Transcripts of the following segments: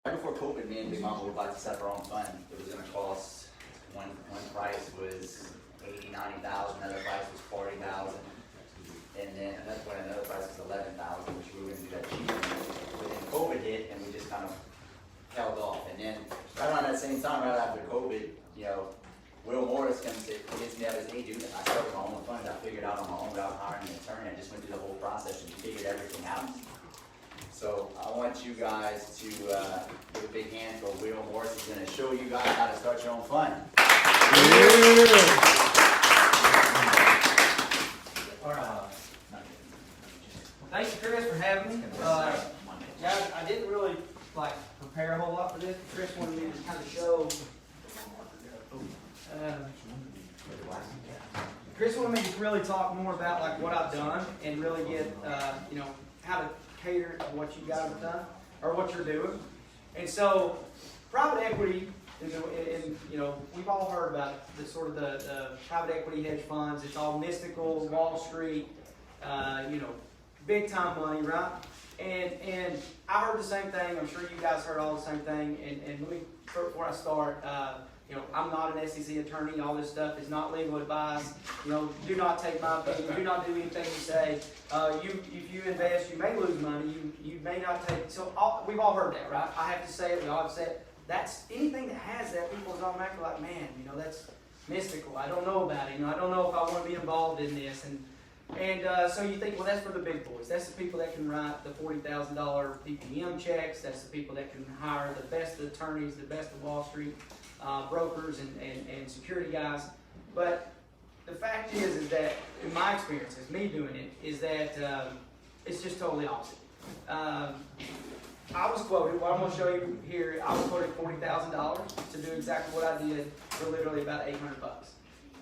Right before COVID, me and Big Mama were about to set up our own fund. It was going to cost, one price was 80, 90,000, another price was 40,000, and then another price was 11,000, which we were going to do that cheaper. But then COVID hit, and we just kind of held off. And then right around that same time, right after COVID, you know, Will Morris comes to gets me out as, hey dude, I started my own fund. I figured out on my own without hiring an attorney. I just went through the whole process and figured everything out. So I want you guys to give a big hand for Will Morris. He's going to show you guys how to start your own fund. All right. Thanks, Chris, for having me. Guys, I didn't really prepare a whole lot for this. Chris wanted me to kind of show. Chris wanted me to really talk more about what I've done and really get how to cater to what you guys have done or what you're doing. And so, private equity, we've all heard about the private equity hedge funds. It's all mystical, Wall Street, big time money, right? And I heard the same thing. I'm sure you guys heard all the same thing. And let me, before I start, I'm not an SEC attorney. All this stuff is not legal advice. Do not take my opinion. Do not do anything you say. If you invest, you may lose money. You may not take. So we've all heard that, right? I have to say it. We all have said it. That's anything that has that. People's automatically like, man, that's mystical. I don't know about it. I don't know if I want to be involved in this. And so you think, well, that's for the big boys. That's the people that can write the $40,000 PPM checks. That's the people that can hire the best attorneys, the best of Wall Street brokers and security guys. But the fact is that in my experience, as me doing it, is that it's just totally opposite. I was quoted, what I'm going to show you here, I was quoted $40,000 to do exactly what I did for literally about $800.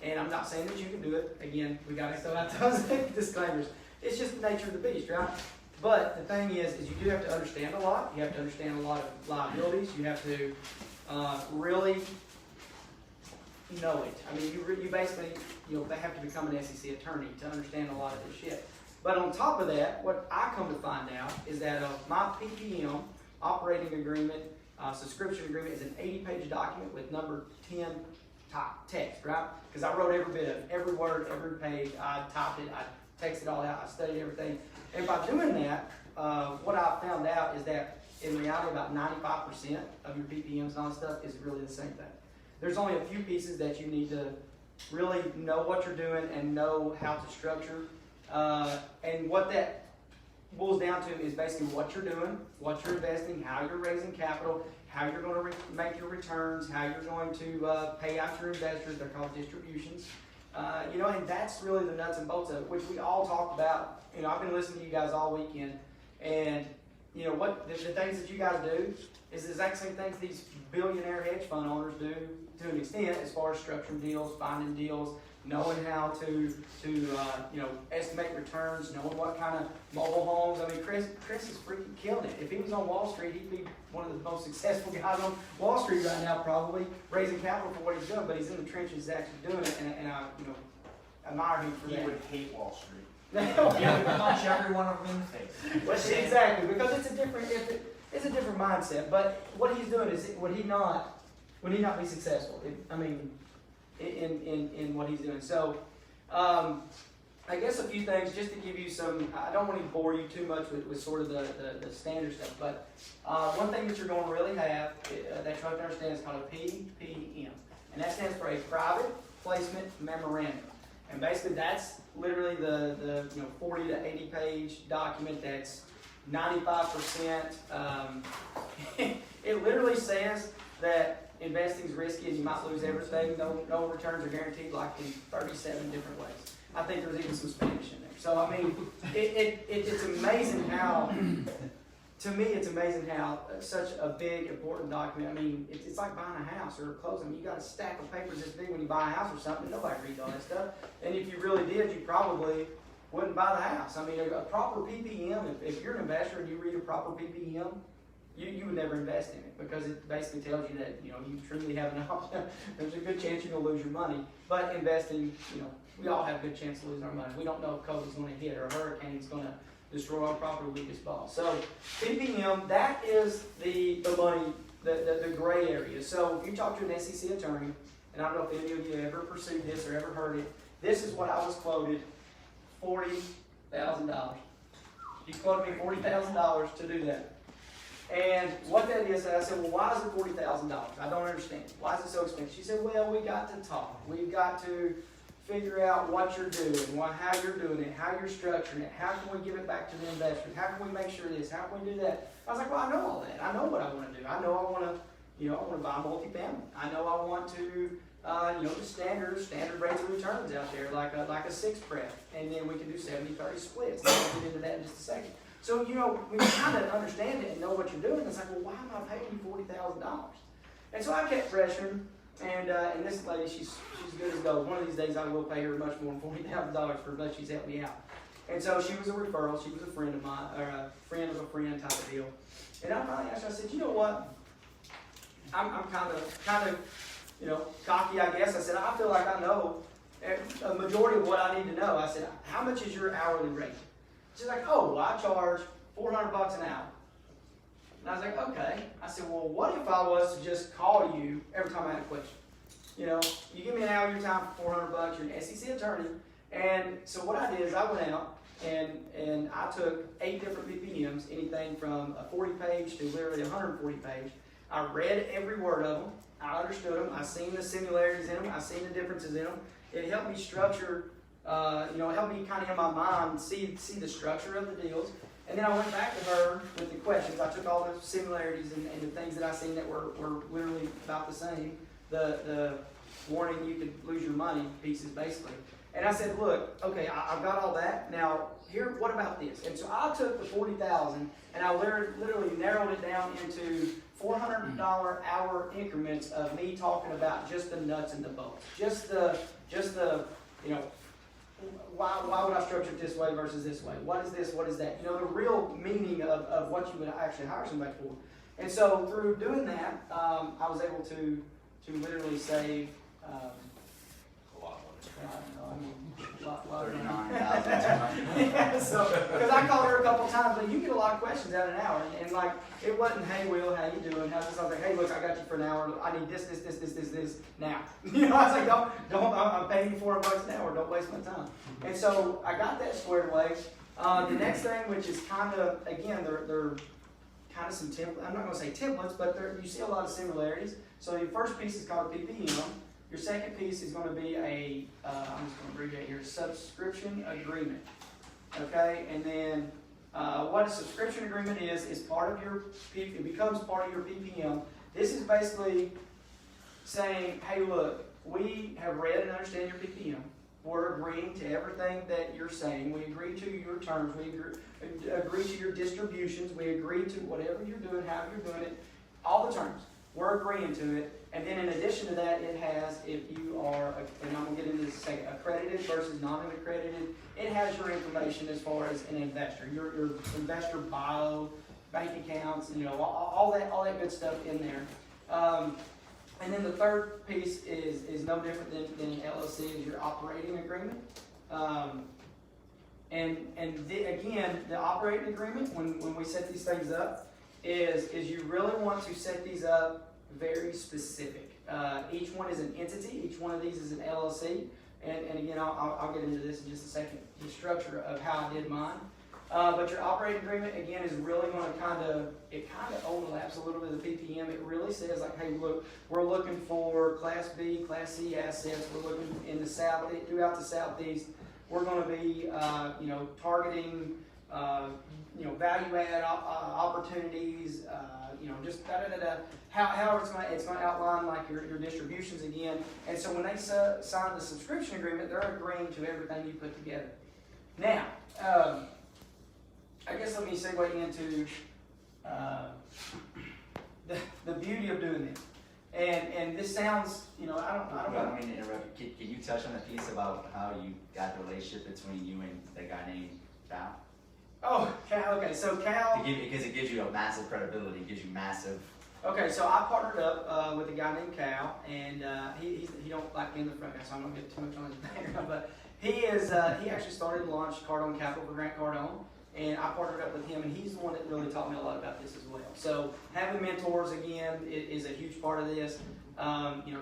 And I'm not saying that you can do it. Again, we got to throw out those disclaimers. It's just the nature of the beast, right? But the thing is you do have to understand a lot. You have to understand a lot of liabilities. You have to really know it. I mean, you basically, they have to become an SEC attorney to understand a lot of this shit. But on top of that, what I come to find out is that my PPM operating agreement, subscription agreement is an 80-page document with number 10 top text, right? Because I wrote every bit of it, every word, every page. I typed it, I texted it all out, I studied everything. And by doing that, what I found out is that in reality, about 95% of your PPMs and all that stuff is really the same thing. There's only a few pieces that you need to really know what you're doing and know how to structure. And what that boils down to is basically what you're doing, what you're investing, how you're raising capital, how you're going to make your returns, how you're going to pay out your investors. They're called distributions. And that's really the nuts and bolts of it, which we all talk about. I've been listening to you guys all weekend, and what the things that you guys do is the exact same things these billionaire hedge fund owners do to an extent, as far as structuring deals, finding deals, knowing how to estimate returns, knowing what kind of mobile homes. I mean, Chris is freaking killing it. If he was on Wall Street, he'd be one of the most successful guys on Wall Street right now, probably raising capital for what he's doing. But he's in the trenches actually doing it, and I admire him for that. He would hate Wall Street. Yeah, punch every one of them in the face. Exactly, because it's a different mindset. But what he's doing is would he not be successful? In what he's doing. So, I guess a few things just to give you some. I don't want to bore you too much with sort of the standard stuff, but one thing that you're going to really have that you have to understand is called a PPM, and that stands for a private placement memorandum. And basically, that's literally the 40 to 80 page document that's 95%. It literally says that investing is risky and you might lose everything. No returns are guaranteed, like in 37 different ways. I think there's even some Spanish in there. So I mean, it's amazing how. To me, it's amazing how such a big, important document. I mean, it's like buying a house or a clothes. I mean, you got a stack of papers this big when you buy a house or something. Nobody reads all that stuff. And if you really did, you probably wouldn't buy the house. I mean, a proper PPM. If you're an investor and you read a proper PPM, you would never invest in it because it basically tells you that you truly have an option. There's a good chance you're gonna lose your money. But investing, we all have a good chance of losing our money. We don't know if COVID's going to hit or a hurricane's going to destroy all property we just bought. So PPM, that is the money, the gray area. So if you talk to an SEC attorney, and I don't know if any of you ever pursued this or ever heard it, this is what I was quoted, $40,000. You quoted me $40,000 to do that. And what that is, I said, well, why is it $40,000? I don't understand. Why is it so expensive? She said, well, we got to talk. We've got to figure out what you're doing, how you're doing it, how you're structuring it, how can we give it back to the investors, how can we make sure this, how can we do that? I was like, well, I know all that. I know what I want to do. I know I want to, I want to buy multifamily. I know I want to, the standard rates of returns out there, like a 6 prep, and then we can do 70-30 splits. And I'll get into that in just a second. So, when you kind of understand it and know what you're doing, it's like, well, why am I paying you $40,000? And so I kept pressuring, and this lady, she's good as gold. One of these days I will pay her much more than $40,000 for much she's helped me out. And so she was a referral. She was a friend of mine, or a friend of a friend type of deal. And I finally asked her, I said, you know what? I'm kind of, cocky, I guess. I said, I feel like I know a majority of what I need to know. I said, how much is your hourly rate? She's like, oh, well, I charge $400 an hour. And I was like, okay. I said, well, what if I was to just call you every time I had a question? You give me an hour of your time for $400, you're an SEC attorney. And so what I did is I went out and I took 8 different PPMs, anything from a 40-page to literally a 140-page. I read every word of them. I understood them. I seen the similarities in them. I seen the differences in them. It helped me structure, it helped me kind of in my mind see the structure of the deals. And then I went back to her with the questions. I took all the similarities and the things that I seen that were literally about the same. The warning you could lose your money pieces, basically. And I said, look, okay, I've got all that. Now, here, what about this? And so I took the $40,000 and I literally narrowed it down into $400 hour increments of me talking about just the nuts and the bolts. Just the why would I structure it this way versus this way? What is this? What is that? The real meaning of what you would actually hire somebody for. And so through doing that, I was able to literally save A lot $39,200. So, because I called her a couple times, but you get a lot of questions out of an hour, and like it wasn't, hey Will, how you doing? How's this? I was like, hey, look, I got you for an hour. I need this now. I was like, don't. I'm paying you $400 an hour. Don't waste my time. And so I got that squared away. The next thing, which is kind of again, they're kind of some templates. I'm not going to say templates, but you see a lot of similarities. So your first piece is called PPM. Your second piece is going to be I'm just going to abbreviate here, subscription agreement. Okay, and then what a subscription agreement is part of your, it becomes part of your PPM. This is basically saying, hey, look, we have read and understand your PPM. We're agreeing to everything that you're saying. We agree to your terms. We agree to your distributions. We agree to whatever you're doing, how you're doing it, all the terms. We're agreeing to it. And then in addition to that, it has, if you are, and I'm going to get into this in a second, accredited versus non-accredited, it has your information as far as an investor, your investor bio, bank accounts, all that good stuff in there. And then the third piece is no different than an LLC, is your operating agreement. Again, the operating agreement, when we set these things up, is you really want to set these up very specific. Each one is an entity. Each one of these is an LLC. And again, I'll get into this in just a second, the structure of how I did mine. But your operating agreement, again, is really going to it kind of overlaps a little bit of the PPM. It really says, like, hey, look, we're looking for Class B, Class C assets. We're looking in the South, throughout the Southeast. We're going to be, targeting, value-add opportunities, just however it's going to outline like your distributions again. And so when they sign the subscription agreement, they're agreeing to everything you put together. Now, I guess let me segue into the beauty of doing this. And this sounds, I don't know. I mean to interrupt you. Can you touch on the piece about how you got the relationship between you and the guy named Cal? Oh, Cal. Okay, so Cal. Because it gives you a massive credibility. It gives you massive. Okay, so I partnered up with a guy named Cal, and he don't like being the front guy, so I'm not going to get too much on his background. But he actually started and launched Cardone Capital for Grant Cardone, and I partnered up with him, and he's the one that really taught me a lot about this as well. So having mentors, again, is a huge part of this.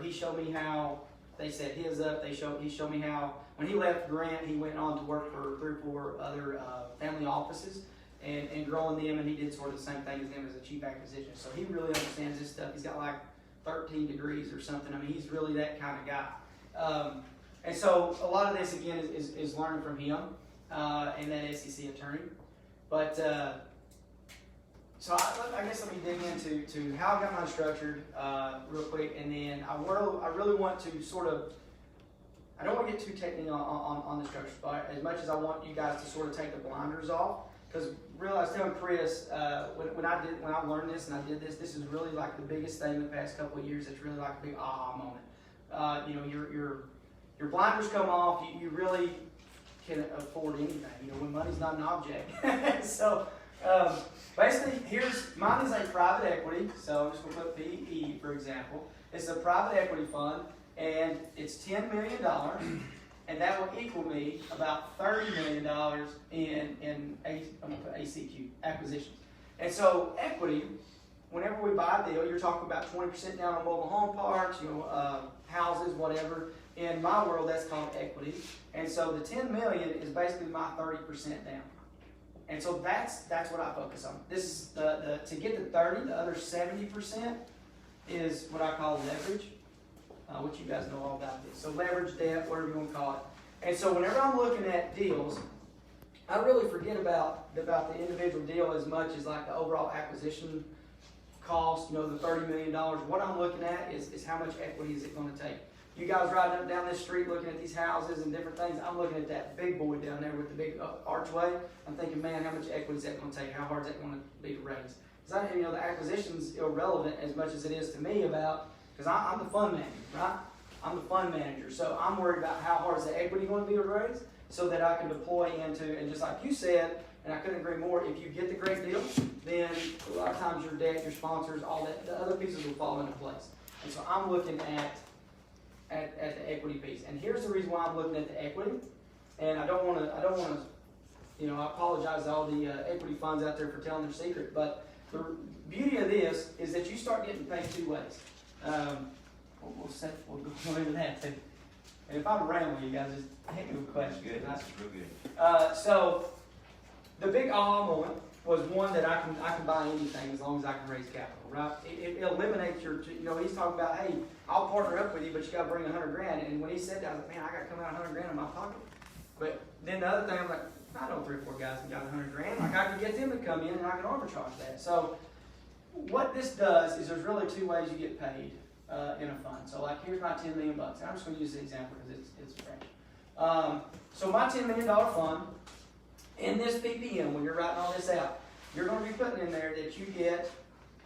He showed me how they set his up. He showed me how, when he left Grant, he went on to work for 3 or 4 other family offices and growing them, and he did sort of the same thing as them as a chief acquisition. So he really understands this stuff. He's got like 13 degrees or something. I mean, he's really that kind of guy. And so a lot of this, again, is learning from him and that SEC attorney. But so I guess let me dig into how I got mine structured real quick, and then I really want to sort of, I don't want to get too technical on the structure, but as much as I want you guys to sort of take the blinders off, because really I was telling Chris when I learned this and I did this, this is really like the biggest thing in the past couple of years. It's really like a big aha moment. Your blinders come off. You really can afford anything. When money's not an object. So basically, mine is a private equity. So I'm just going to put PE for example. It's a private equity fund, and it's $10 million, and that will equal me about $30 million in ACQ acquisitions. And so equity, whenever we buy a deal, you're talking about 20% down on mobile home parks, houses, whatever. In my world, that's called equity. And so the $10 million is basically my 30% down. And so that's what I focus on. This is to get the 30, the other 70% is what I call leverage, which you guys know all about this. So leverage, debt, whatever you want to call it. And so whenever I'm looking at deals, I really forget about the individual deal as much as like the overall acquisition cost, the $30 million. What I'm looking at is how much equity is it going to take. You guys riding up down this street looking at these houses and different things, I'm looking at that big boy down there with the big archway. I'm thinking, man, how much equity is that going to take? How hard is that going to be to raise? Because the acquisition's irrelevant as much as it is to me because I'm the fund manager, right? I'm the fund manager. So I'm worried about how hard is the equity going to be to raise so that I can deploy into, and just like you said, and I couldn't agree more, if you get the great deal, then a lot of times your debt, your sponsors, all that, the other pieces will fall into place. And so I'm looking at the equity piece. And here's the reason why I'm looking at the equity. And I don't want to, I apologize to all the equity funds out there for telling their secret, but the beauty of this is that you start getting paid 2 ways. We'll go into that too. And if I'm rambling, you guys just hit me with questions. That's good. That's real good. So the big aha moment was one that I can buy anything as long as I can raise capital, right? It eliminates your, he's talking about, hey, I'll partner up with you, but you got to bring $100,000. And when he said that, I was like, man, I got to come out $100,000 in my pocket. But then the other thing, I'm like, I know 3 or 4 guys that got $100,000. Like I can get them to come in and I can arbitrage that. So what this does is there's really 2 ways you get paid in a fund. So like here's my $10 million. And I'm just going to use the example because it's fresh. So my $10 million fund, in this PPM, when you're writing all this out, you're going to be putting in there that you get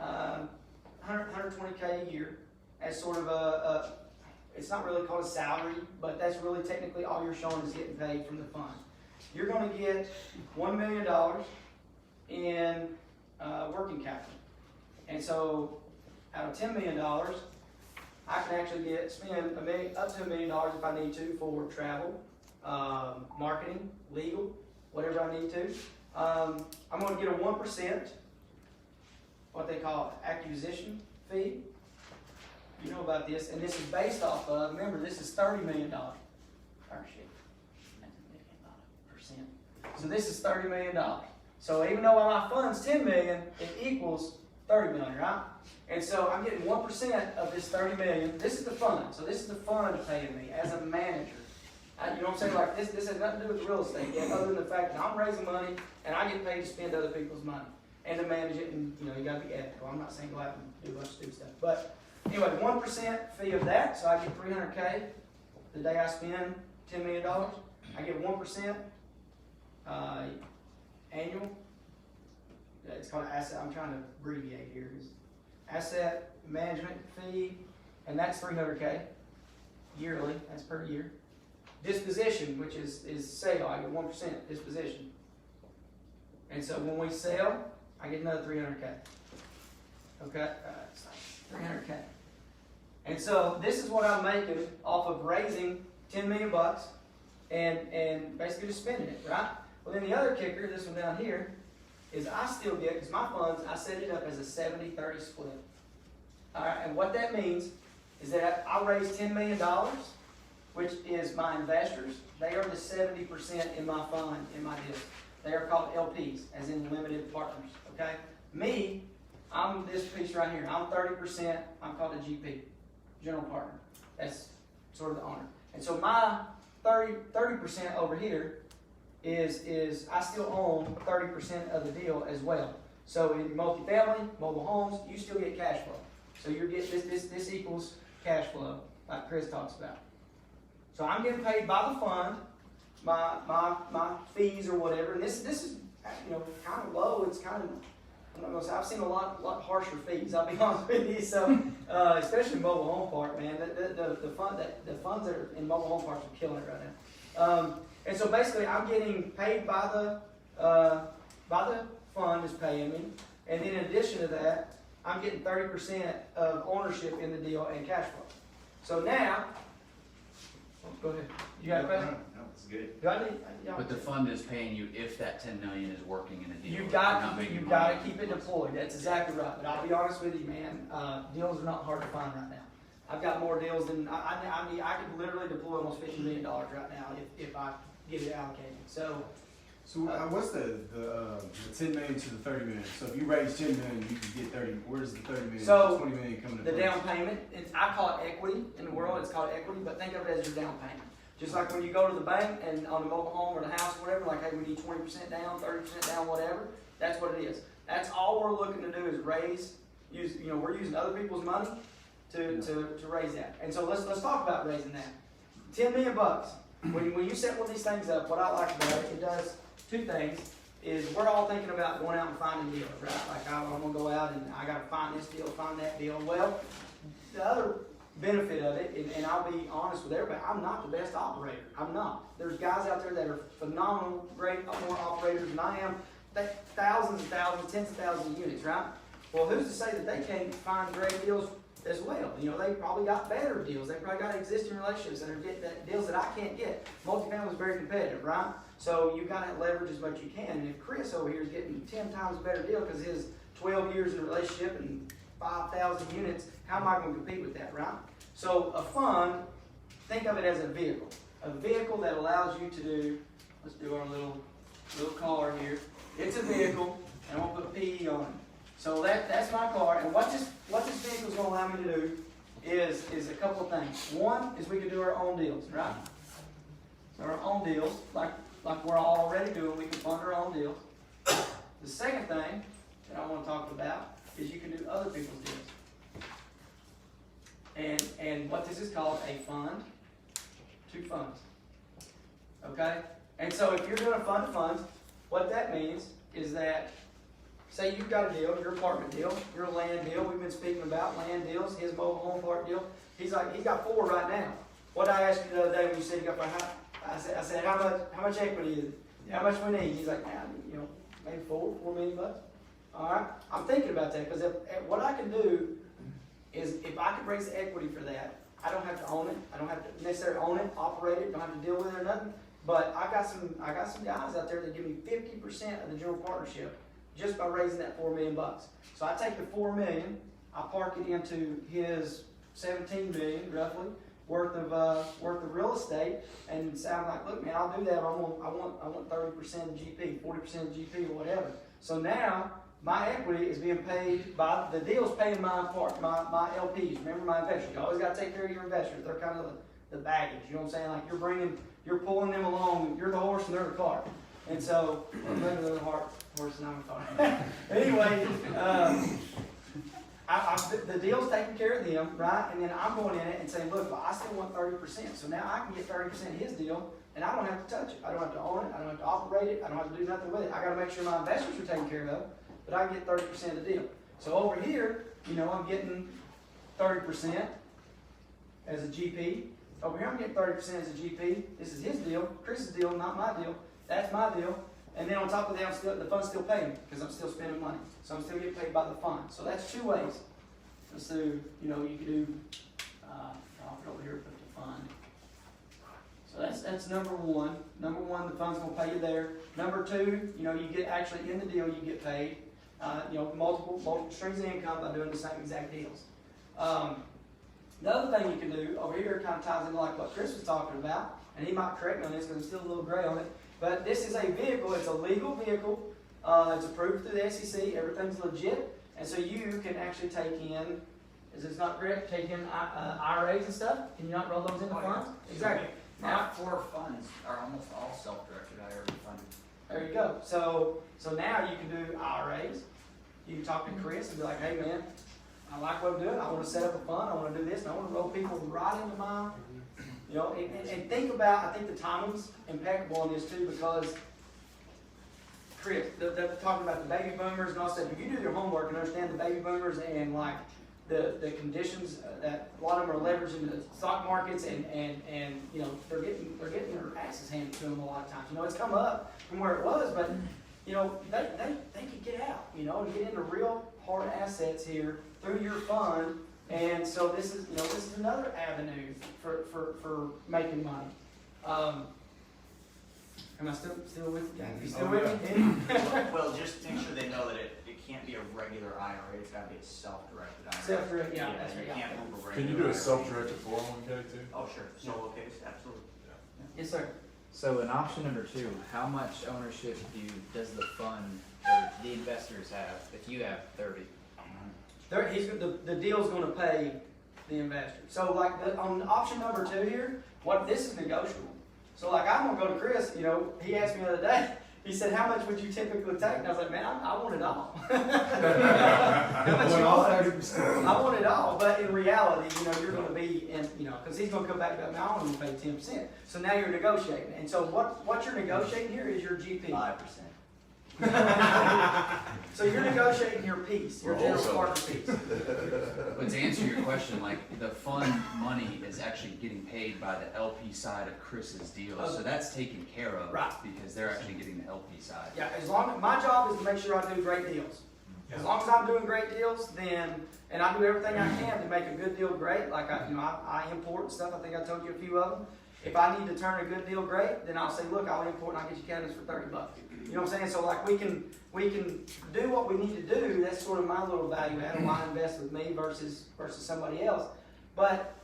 $120K a year as sort of it's not really called a salary, but that's really technically all you're showing is getting paid from the fund. You're going to get $1 million in working capital. And so out of $10 million, I can actually spend up to $1 million if I need to for travel, marketing, legal, whatever I need to. I'm going to get a 1%, what they call acquisition fee. You know about this, and this is based off of, remember, this is $30 million. Oh, shit. Percent. So this is $30 million. So even though my fund's $10 million, it equals $30 million, right? And so I'm getting 1% of this $30 million. This is the fund. So this is the fund paying me as a manager. You know what I'm saying? Like this has nothing to do with real estate yet, other than the fact that I'm raising money and I get paid to spend other people's money and to manage it. And you got to be ethical. I'm not saying go out and do a bunch of stupid stuff, but anyway, 1% fee of that. So I get $300K the day I spend $10 million. I get 1% annual. It's called asset. I'm trying to abbreviate here. Asset management fee, and that's $300K yearly. That's per year. Disposition, which is sale, I get 1% disposition. And so when we sell, I get another $300K. Okay, 300K. And so this is what I'm making off of raising $10 million and basically just spending it, right? Well, then the other kicker, this one down here, is I still get, because my funds, I set it up as a 70-30 split. All right, and what that means is that I raise $10 million, which is my investors. They are the 70% in my fund, in my deal. They are called LPs, as in limited partners, okay? Me, I'm this piece right here. I'm 30%, I'm called a GP, general partner. That's sort of the owner. And so my 30% over here is I still own 30% of the deal as well. So in multifamily, mobile homes, you still get cash flow. So you're getting this equals cash flow, like Chris talks about. So I'm getting paid by the fund, my fees or whatever, and this is kind of low. It's kind of, I'm not gonna say, I've seen a lot harsher fees, I'll be honest with you. So especially in mobile home park, man, the funds that are in mobile home parks are killing it right now. And so basically, I'm getting paid by the fund is paying me, and then in addition to that, I'm getting 30% of ownership in the deal and cash flow. So now, go ahead. You got a question? No, that's good. Do I need? But the fund is paying you if that 10 million is working in a deal. You've You're not got making to money. keep it deployed. That's exactly right. But I'll be honest with you, man. Deals are not hard to find right now. I've got more deals than I could literally deploy almost $50 million right now if I get it allocated. So what's the 10 million to the 30 million? So if you raise 10 million, you can get 30. Where's the 30 million? So, 20 million coming the to down payment, I call it equity in the world. It's called equity, but think of it as your down payment. Just like when you go to the bank and on the mobile home or the house or whatever, like, hey, we need 20% down, 30% down, whatever. That's what it is. That's all we're looking to do is we're using other people's money to raise that. And so let's talk about raising that. $10 million. When you set one of these things up, what I like about it does two things. Is we're all thinking about going out and finding deals, right? Like I'm gonna go out and I gotta find this deal, find that deal. Well, the other benefit of it, and I'll be honest with everybody, I'm not the best operator. I'm not. There's guys out there that are phenomenal, great, more operators than I am. Thousands and thousands, tens of thousands of units, right? Well, who's to say that they can't find great deals as well? They probably got better deals. They probably got existing relationships that are getting deals that I can't get. Multifamily is very competitive, right? So you got to leverage as much as you can. And if Chris over here is getting 10 times a better deal because his 12 years in a relationship and 5,000 units, how am I going to compete with that, right? So a fund, think of it as a vehicle that allows you to do, let's do our little car here. It's a vehicle, and I'm going to put PE on it. So that's my car, and what this vehicle is going to allow me to do is a couple of things. One is we can do our own deals, right? So our own deals, like we're already doing, we can fund our own deals. The second thing that I want to talk about is you can do other people's deals. And what this is called a fund to funds. Okay? And so if you're doing a fund to funds, what that means is that, say you've got a deal, your apartment deal, your land deal, we've been speaking about land deals, his mobile home park deal. He's got 4 right now. What I asked you the other day when you said you got 4, I said, how much equity is it? How much we need? He's like, maybe $4 million. All right, I'm thinking about that because what I can do is if I could raise the equity for that, I don't have to own it. I don't have to necessarily own it, operate it. Don't have to deal with it or nothing. But I got some guys out there that give me 50% of the general partnership just by raising that $4 million. So I take the $4 million, I park it into his $17 million roughly worth of real estate, and say, I'm like, look, man, I'll do that. I want 30% GP, 40% GP, or whatever. So now my equity is being paid by the deal's paying my LPs. Remember, my investors. You always got to take care of your investors. They're kind of the baggage. You know what I'm saying? Like you're pulling them along. You're the horse and they're the cart. And so, maybe they're the horse and I'm the cart. Anyway, the deal's taking care of them, right? And then I'm going in it and saying, look, well, I still want 30%. So now I can get 30% of his deal, and I don't have to touch it. I don't have to own it. I don't have to operate it. I don't have to do nothing with it. I got to make sure my investors are taken care of, but I can get 30% of the deal. So over here, I'm getting 30% as a GP. Over here, I'm getting 30% as a GP. This is his deal, Chris's deal, not my deal. That's my deal. And then on top of that, the fund's still paying me because I'm still spending money. So I'm still getting paid by the fund. So that's 2 ways. Let's do, you can do, I'll put over here, put the fund. So So that's number one. Number one, the fund's gonna pay you there. Number two, you know, you get actually in the deal, you get paid, you know, multiple streams of income by doing the same exact deals. The other thing you can do over here kind of ties into like what Chris was talking about, and he might correct me on this because I'm still a little gray on it, but this is a vehicle, it's a legal vehicle, it's approved through the SEC, everything's legit, and so you can actually take in, is this not correct, take in IRAs and stuff? Can you not roll those into Oh, yeah. funds? Exactly. Our four funds are almost all self-directed IRA funded. There you go. So now you can do IRAs. You can talk to Chris and be like, hey man, I like what I'm doing. I want to set up a fund. I want to do this. And I want to roll people right into mine. You know, and think about, I think the timing's impeccable on this too, because Chris, they're talking about the baby boomers and all that. If you do your homework and understand the baby boomers and like the conditions that a lot of them are leveraging the stock markets and you know, they're getting their asses handed to them a lot of times. You know, it's come up from where it was, but you know, they could get out, you know, and get into real hard assets here through your fund. And so this is, you know, this is another avenue for making money. Am I still with you? You still with me? Well, just make sure they know that it can't be a regular IRA, it's gotta be a self-directed IRA. Self-directed, yeah, that's right, You yeah. can't move a regular Can you do a IRA. self-directed 401k too? Oh, sure, solo case, absolutely. Yes, sir. So in option number two, how much ownership does the fund or the investors have if you have 30? The deal's gonna pay the investor. So like on option number two here, this is negotiable. So like I'm gonna go to Chris, you know, he asked me the other day, he said, how much would you typically take? And I was like, man, I want it all. How much you want? I want it all, but in reality, you know, you're gonna be in, you know, cause he's gonna come back and go, I want to pay 10%. So now you're negotiating. And so what you're negotiating here is your GP. 5%. So you're negotiating your piece, your general partner piece. But to answer your question, like, the fund money is actually getting paid by the LP side of Chris's deal, so that's taken care of. Right. Because they're actually getting the LP side. Yeah, my job is to make sure I do great deals. As long as I'm doing great deals, and I do everything I can to make a good deal great, like I import and stuff, I think I told you a few of them. If I need to turn a good deal great, then I'll say, look, I'll import and I'll get you cabinets for $30. You know what I'm saying? So like we can do what we need to do. That's sort of my little value add. Why invest with me versus somebody else. But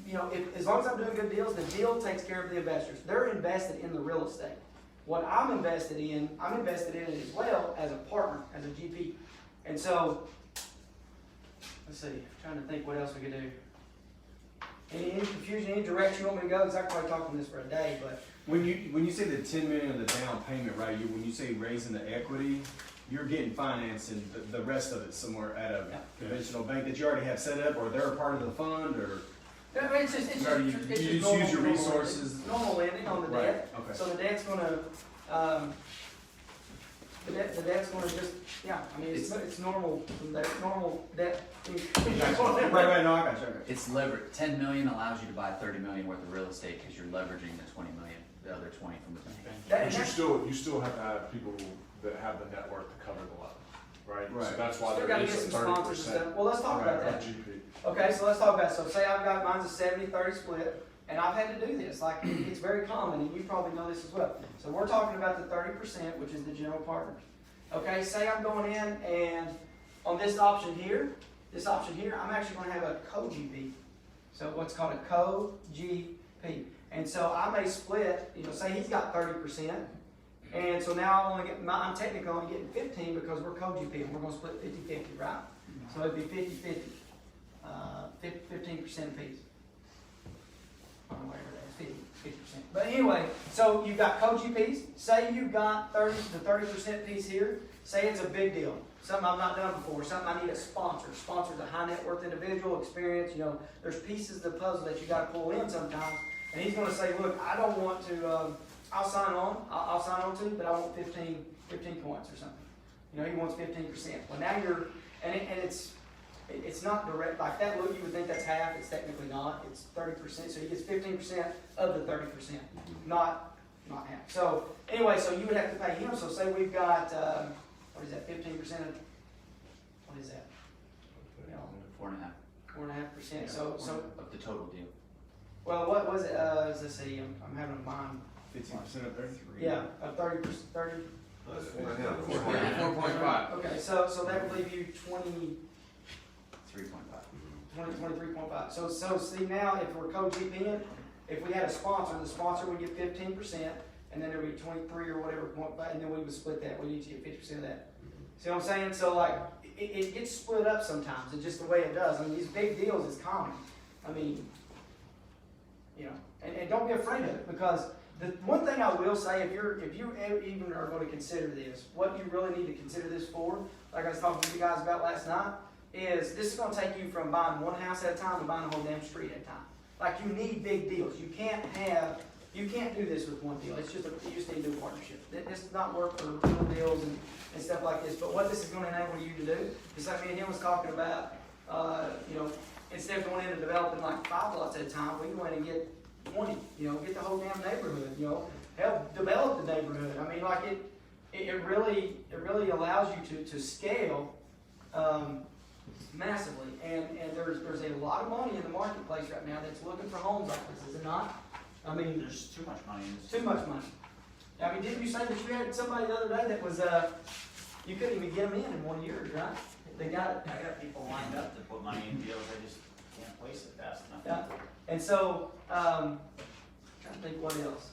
you know, as long as I'm doing good deals, the deal takes care of the investors. They're invested in the real estate. What I'm invested in it as well as a partner, as a GP. And so, let's see, I'm trying to think what else we could do. Any confusion, any direction you want me to go? Because I could probably talk on this for a day, but. When you say the 10 million of the down payment, right? When you say raising the equity, you're getting financed and the rest of it somewhere at a conventional bank that you already have set up, or they're a part of the fund, or I mean, it's just you just normal, use your resources. normal lending on the Right, debt. okay. So the debt's gonna, the debt's gonna just, yeah, I mean, it's normal debt. Right, no, I got you. It's 10 million allows you to buy 30 million worth of real estate because you're leveraging the 20 million, the other 20 from the bank. But you still have to have people that have the network to cover the loan, right? Right. So that's why Still there gotta get is a some 30%. sponsors and stuff. Well, let's talk about that. GP. Okay, so let's talk about it. So say I've got, mine's a 70-30 split, and I've had to do this. Like, it's very common, and you probably know this as well. So we're talking about the 30%, which is the general partners. Okay, say I'm going in, and on this option here, I'm actually gonna have a co-GP. So what's called a co-GP. And so I may split, you know, say he's got 30%, and so now I'm technically only getting 15 because we're co-GP, and we're gonna split 50-50, right? So it'd be 50-50. 15% apiece. Or whatever that is, 50%. But anyway, so you've got co-GPs. Say you've got the 30% piece here. Say it's a big deal. Something I've not done before. Something I need a sponsor. Sponsor's a high net worth individual, experience. You know, there's pieces of the puzzle that you got to pull in sometimes. And he's going to say, look, I don't want to, I'll sign on. I'll sign on to, but I want 15 points or something. You know, he wants 15%. Well, now you're, and it's not direct like that. Look, you would think that's half. It's technically not. It's 30%. So he gets 15% of the 30%, not half. So anyway, so you would have to pay him. So say we've got what is that? 15% of what is that? You know, 4.5 4.5%. So of the total deal. Well, what was it, let's see, I'm having a mind, 15% of 33. yeah, 30%. Four point five. Okay, so that would leave you 23.5. So see now, if we're co-GPing, if we had a sponsor, the sponsor would get 15%, and then there'd be 23 or whatever, 0.5, and then we would split that, we each get 50% of that. See what I'm saying? So like, it gets split up sometimes, it's just the way it does. I mean, these big deals is common. I mean, you know, and don't be afraid of it, because the one thing I will say, if you even are going to consider this, what you really need to consider this for, like I was talking to you guys about last night, is this is going to take you from buying one house at a time to buying a whole damn street at a time. Like, you need big deals. You can't do this with one deal. You just need to do a partnership. This does not work for little deals and stuff like this. But what this is going to enable you to do is, like me and him was talking about, you know, instead of going in and developing like 5 lots at a time, we go in and get 20. You know, get the whole damn neighborhood. You know, help develop the neighborhood. I mean, like it really allows you to scale. Massively, and there's a lot of money in the marketplace right now that's looking for homes like this, is it not? I mean, There's too much money in this. too much money. I mean, didn't you say that you had somebody the other day that was you couldn't even get them in 1 year, right? They got it. I got people lined up to put money in deals, I just can't place it fast enough. Yeah. And so, trying to think what else.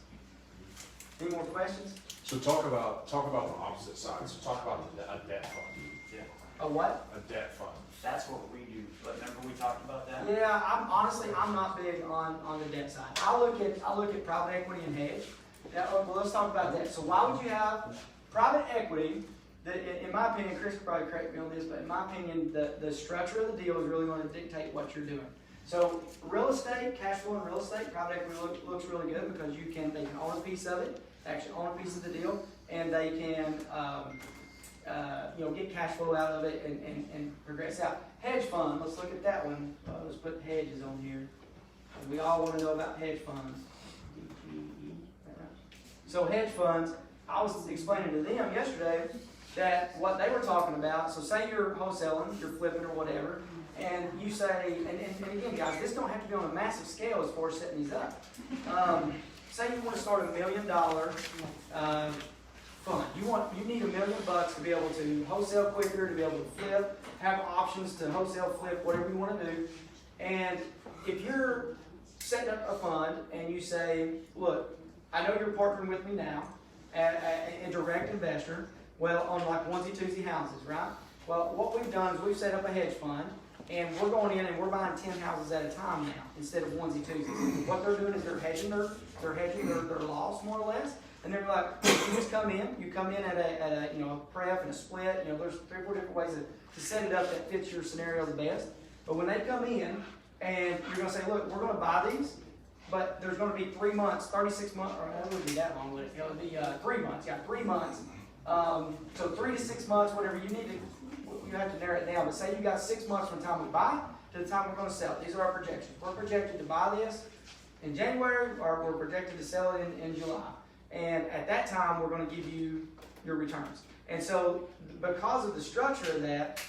Any more questions? So talk about the opposite side, so talk about a debt fund, A what? a debt fund. That's what we do, but remember we talked about that? Yeah, I'm not big on the debt side. I look at private equity and hedge. Yeah, well, let's talk about that. So why would you have private equity? That, in my opinion, Chris could probably correct me on this, but in my opinion, the structure of the deal is really going to dictate what you're doing. So real estate, cash flow in real estate, private equity looks really good because they can own a piece of it, actually own a piece of the deal, and they can get cash flow out of it and progress out. Hedge fund, let's look at that one. Let's put hedges on here. We all want to know about hedge funds. So hedge funds, I was explaining to them yesterday that what they were talking about, so say you're wholesaling, you're flipping or whatever, and you say, and again guys, this don't have to be on a massive scale as far as setting these up. Say you want to start $1 million fund. You need $1 million to be able to wholesale quicker, to be able to flip, have options to wholesale flip, whatever you want to do. And if you're setting up a fund and you say, look, I know you're partnering with me now, a direct investor, well, on like onesie-twosie houses, right? Well, what we've done is we've set up a hedge fund, and we're going in and we're buying 10 houses at a time now instead of onesie-twosies. What they're doing is they're hedging their loss more or less. And they're like, you just come in at a pref and a split. There's 3 or 4 different ways to set it up that fits your scenario the best. But when they come in and you're going to say, look, we're going to buy these, but there's going to be 3 months, 36 months, or it wouldn't be that long, would it? It would be 3 months. Yeah, 3 months. So 3 to 6 months, whatever you need to, you have to narrow it down. But say you got 6 months from the time we buy to the time we're going to sell. These are our projections. We're projected to buy this in January, or we're projected to sell it in July. And at that time, we're going to give you your returns. And so, because of the structure of that,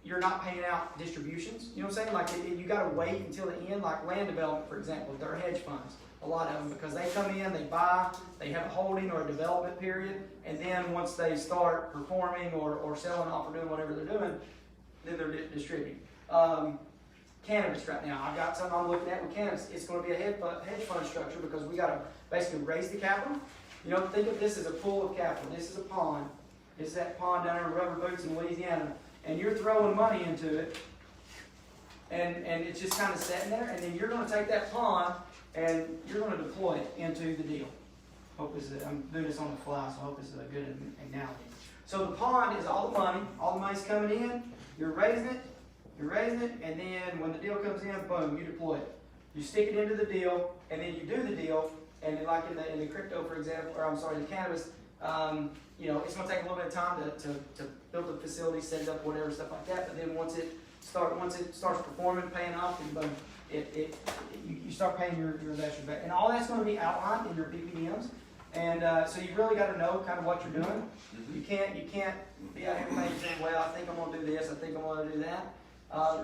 you're not paying out distributions. You know what I'm saying? Like, you got to wait until the end. Like land development, for example, they're hedge funds. A lot of them, because they come in, they buy, they have a holding or a development period, and then once they start performing or selling off or doing whatever they're doing, then they're distributing. Cannabis right now, I've got something I'm looking at with cannabis. It's going to be a hedge fund structure because we got to basically raise the capital. Think of this as a pool of capital. This is a pond. This is that pond down there in Rubber Boots in Louisiana. And you're throwing money into it. And it's just kind of sitting there. And then you're going to take that pond and you're going to deploy it into the deal. I'm doing this on the fly, so I hope this is a good analogy. So the pond is all the money. All the money's coming in. You're raising it. And then when the deal comes in, boom, you deploy it. You stick it into the deal, and then you do the deal. And then like in the crypto, for example, the cannabis, it's going to take a little bit of time to build the facility, set it up, whatever, stuff like that. But then once it starts performing, paying off, then boom, you start paying your investors back. And all that's going to be outlined in your PPMs. And so you really got to know kind of what you're doing. You can't be out here saying, well, I think I'm going to do this, I think I'm going to do that.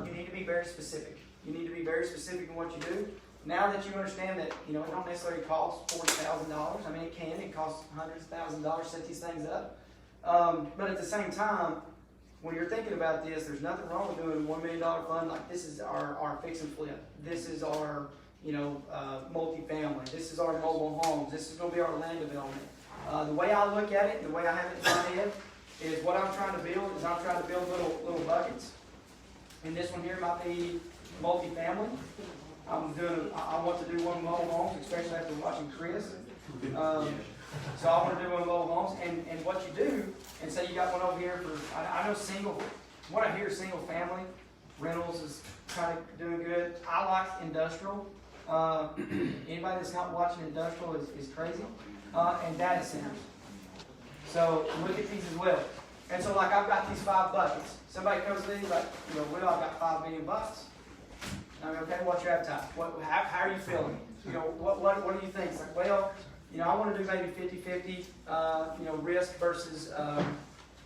You need to be very specific. You need to be very specific in what you do. now that you understand that, you know, it don't necessarily cost $40,000. I mean, it costs hundreds of thousands of dollars to set these things up. But at the same time, when you're thinking about this, there's nothing wrong with doing a $1 million fund. Like, this is our fix and flip. This is our, you know, multifamily. This is our mobile homes. This is going to be our land development. The way I look at it, the way I have it in my head, is what I'm trying to build is I'm trying to build little buckets. And this one here might be multifamily. I want to do one mobile homes, especially after watching Chris. So I want to do one mobile homes, and what you do, and say you got one over here for, I know what I hear is single family, rentals is kind of doing good. I like industrial. Anybody that's not watching industrial is crazy. And data centers. So look at these as well. And so like I've got these 5 buckets. Somebody comes to me like, you know, Will, I've got $5 million. I mean, okay, what's your appetite? How are you feeling? You know, what do you think? It's like, well, you know, I want to do maybe 50-50, you know, risk versus,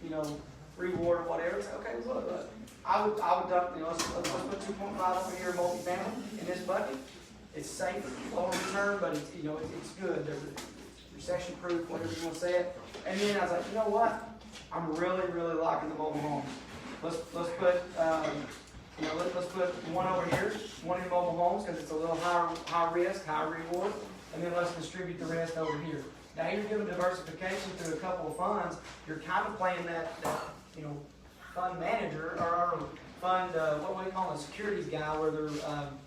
you know, reward or whatever. It's like, okay, look. I would dump, you know, let's put 2.5 over here multifamily in this bucket. It's safe, lower return, but it's, you know, it's good. There's recession proof, whatever you want to say it. And then I was like, you know what? I'm really, really liking the mobile homes. Let's put, you know, let's put one over here, one in mobile homes because it's a little high risk, high reward, and then let's distribute the rest over here. Now you're doing diversification through a couple of funds. You're kind of playing that you know, fund manager or fund what do we call a securities guy, where they're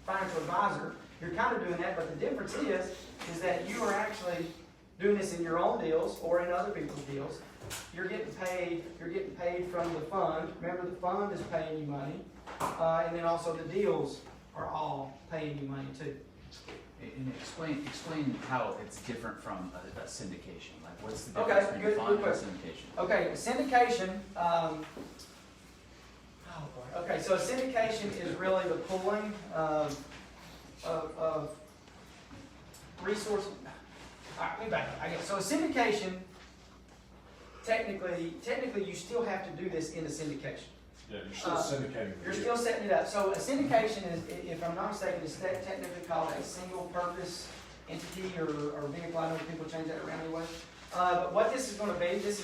financial advisor. You're kind of doing that, but the difference is that you are actually doing this in your own deals or in other people's deals. You're getting paid from the fund. Remember, the fund is paying you money, and then also the deals are all paying you money too. And explain how it's different from a syndication. Like, what's the Okay, difference between good, a fund good and a syndication? Okay, syndication. Oh boy. Okay, so a syndication is really the pooling of resources. All right, let me back up. I guess so. A syndication, technically, you still have to do this in a syndication. Yeah, you're still syndicating. You're still setting it up. So a syndication is, if I'm not mistaken, is technically called a single-purpose entity or vehicle. I know people change that around anyway. But what this is going to be, it's a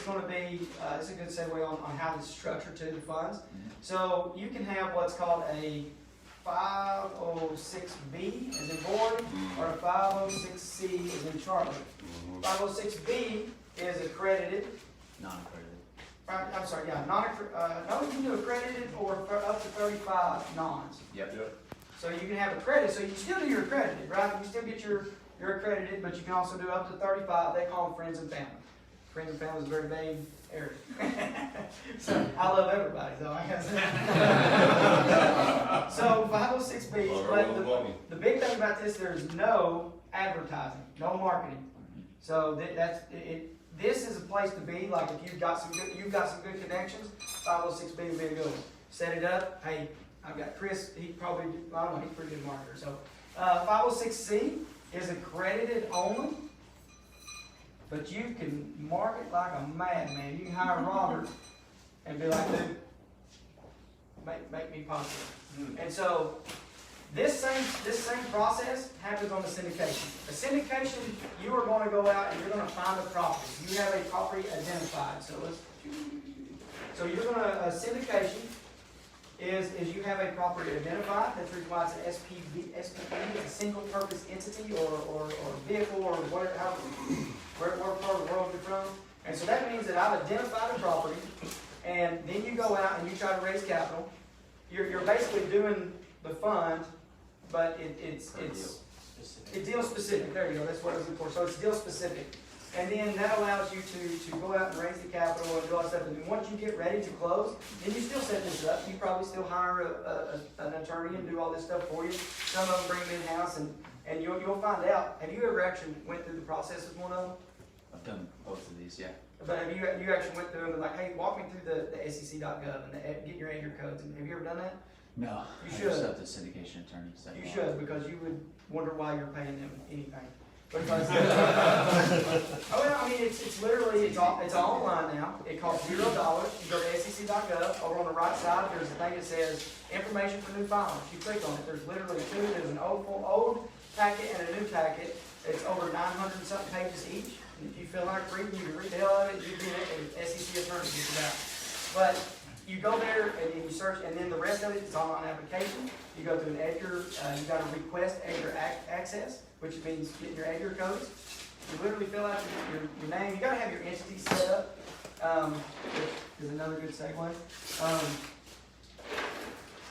good segue on how this is structured to the funds. So you can have what's called a 506B as in board, or a 506C as in charter. 506B is accredited. Non-accredited. I'm sorry, yeah, no, you can do accredited or up to 35 nons. Yep. So you can have accredited, so you can still do your accredited, right? You still get your accredited, but you can also do up to 35. They call them friends and family. Friends and family is a very vague area. So I love everybody, so I guess. So 506B, but the big thing about this, there's no advertising, no marketing. So that's it. This is a place to be. Like if you've got some good connections, 506B will be a good one. Set it up. Hey, I've got Chris. He probably, I don't know, he's a pretty good marketer. So 506C is accredited only, but you can market like a madman. You can hire Robert and be like, dude, make me popular. And so this same process happens on the syndication. A syndication, you are going to go out and you're going to find a property. You have a property identified. So you're going to, a syndication is you have a property identified. That's why it's an SPV, a single purpose entity or vehicle or whatever, where part of the world you're from. And so that means that I've identified a property, and then you go out and you try to raise capital. You're basically doing the fund, but it's deal specific. There you go. That's what I was looking for. So it's deal specific, and then that allows you to go out and raise the capital and do all that stuff. And then once you get ready to close, then you still set this up. You probably still hire an attorney and do all this stuff for you. Some of them bring them in house, and you'll find out. Have you ever actually went through the process with one of them? I've done both of these, yeah. But have you actually went through them and like, hey, walk me through the SEC.gov and get your anchor codes? And have you ever done that? No. You I should. just have the syndication attorneys. You should, because you would wonder why you're paying them anything. Because oh well, I mean it's literally it's all online now. It costs $0. You go to SEC.gov. Over on the right side, there's a thing that says information for new filers. You click on it. There's literally there's an old packet and a new packet. It's over 900 and something pages each. And if you feel like reading, you can read the hell out of it. You can be an SEC attorney just about. But you go there and then you search, and then the rest of it is online application. You go to an EDGAR, you got to request EDGAR access, which means getting your EDGAR codes. You literally fill out your name. You got to have your entity set up. Which is another good segue.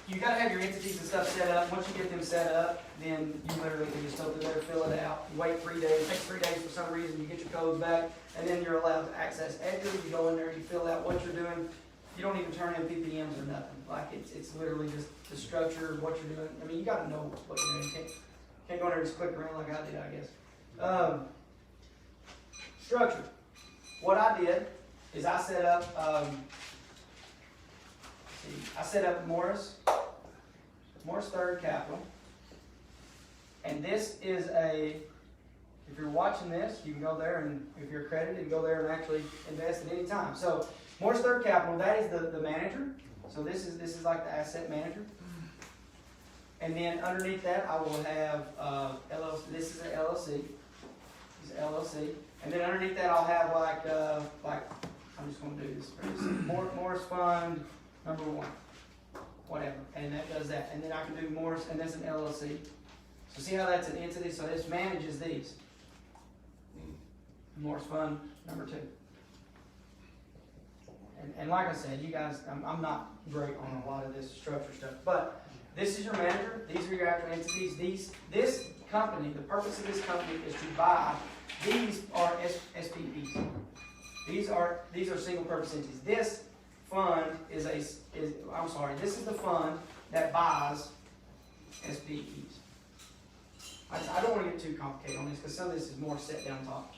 You got to have your entities and stuff set up. Once you get them set up, then you literally can just go through there, fill it out. You wait 3 days. It takes 3 days for some reason. You get your codes back, and then you're allowed to access EDGAR. You go in there, you fill out what you're doing. You don't even turn in PPMs or nothing. Like it's literally just the structure of what you're doing. I mean, you got to know what you're doing. You can't go in there and just click around like I did, I guess. Structure. What I did is I set up. I set up Morris Third Capital, and this is a. If you're watching this, you can go there, and if you're accredited, go there and actually invest at any time. So Morris Third Capital, that is the manager. So this is like the asset manager. And then underneath that, I will have LLC. This is an LLC. This is an LLC. And then underneath that, I'll have like I'm just going to do this. Morris Fund number 1, whatever, and that does that. And then I can do Morris, and that's an LLC. So see how that's an entity. So this manages these. Morris Fund number 2. And like I said, you guys, I'm not great on a lot of this structure stuff, but this is your manager. These are your actual entities. This company, the purpose of this company is to buy. These are SPEs. These are single purpose entities. This fund this is the fund that buys SPEs. I don't want to get too complicated on this because some of this is more set down top.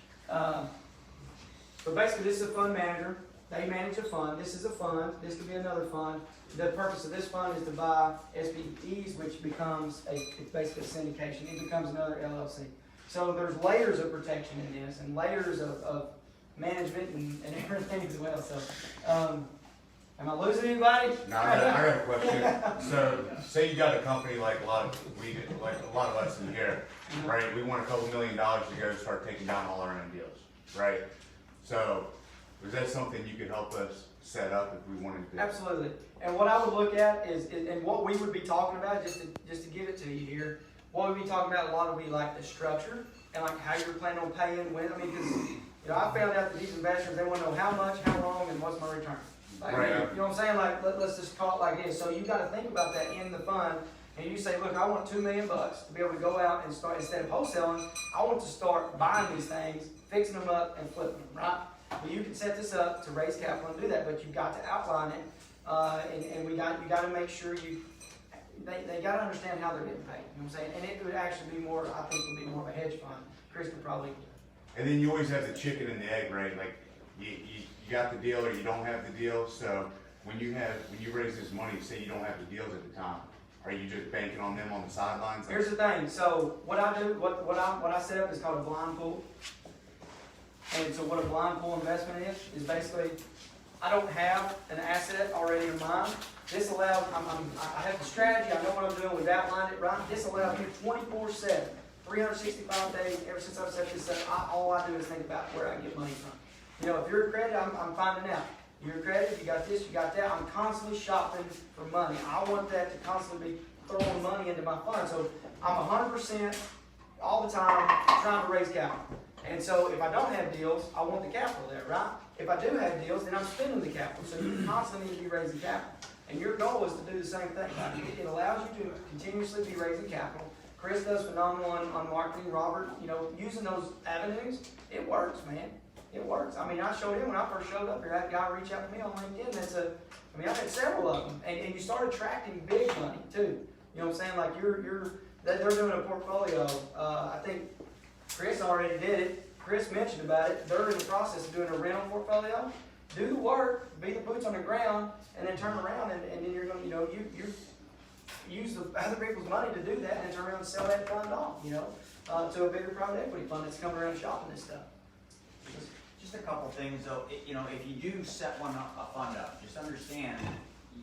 But basically, this is a fund manager. They manage a fund. This is a fund. This could be another fund. The purpose of this fund is to buy SPEs, which becomes it's basically a syndication. It becomes another LLC. So there's layers of protection in this and layers of management and everything as well. So, am I losing anybody? No, I got a question. So, say you got a company like a lot of us in here, right? We want a couple $1 million to go start taking down all our own deals, right? So, is that something you could help us set up if we wanted to? Absolutely. And what I would look at is and what we would be talking about, just to give it to you here, what we'd be talking about a lot would be like the structure and like how you're planning on paying when. I mean, because I found out that these investors, they want to know how much, how long, and what's my return. Like, right. You know what I'm saying? Like, let's just call it like this. So you got to think about that in the fund, and you say, look, I want $2 million to be able to go out and start, instead of wholesaling, I want to start buying these things, fixing them up, and flipping them, right? Well, you can set this up to raise capital and do that, but you've got to outline it, and you got to make sure they got to understand how they're getting paid. You know what I'm saying? And it would actually be more, I think, would be more of a hedge fund. Chris could probably. And then you always have the chicken and the egg, right? Like you got the deal or you don't have the deal. So when you raise this money, say you don't have the deals at the time, are you just banking on them on the sidelines? Here's the thing. So what I do, what I set up is called a blind pool. And so what a blind pool investment is basically, I don't have an asset already in mind. This allows, I have the strategy, I know what I'm doing, we've outlined it right. This allows me 24/7, 365 days, ever since I've set this up, all I do is think about where I get money from. You know, if you're accredited, I'm finding out. You're accredited, you got this, you got that. I'm constantly shopping for money. I want that to constantly be throwing money into my fund. So I'm 100% all the time trying to raise capital. And so if I don't have deals, I want the capital there, right? If I do have deals, then I'm spending the capital. So you constantly need to be raising capital. And your goal is to do the same thing. Right? It allows you to continuously be raising capital. Chris does phenomenal on marketing. Robert, using those avenues, it works, man. It works. I mean, I showed him when I first showed up here. I had a guy reach out to me on LinkedIn. I've had several of them. And you start attracting big money, too. You know what I'm saying? Like, they're doing a portfolio. I think Chris already did it. Chris mentioned about it. They're in the process of doing a rental portfolio. Do the work, be the boots on the ground, and then turn around, and then you're going to, you use the other people's money to do that, and then turn around and sell that fund off, to a bigger private equity fund that's coming around shopping this stuff. Just a couple things though. If you do set a fund up, just understand,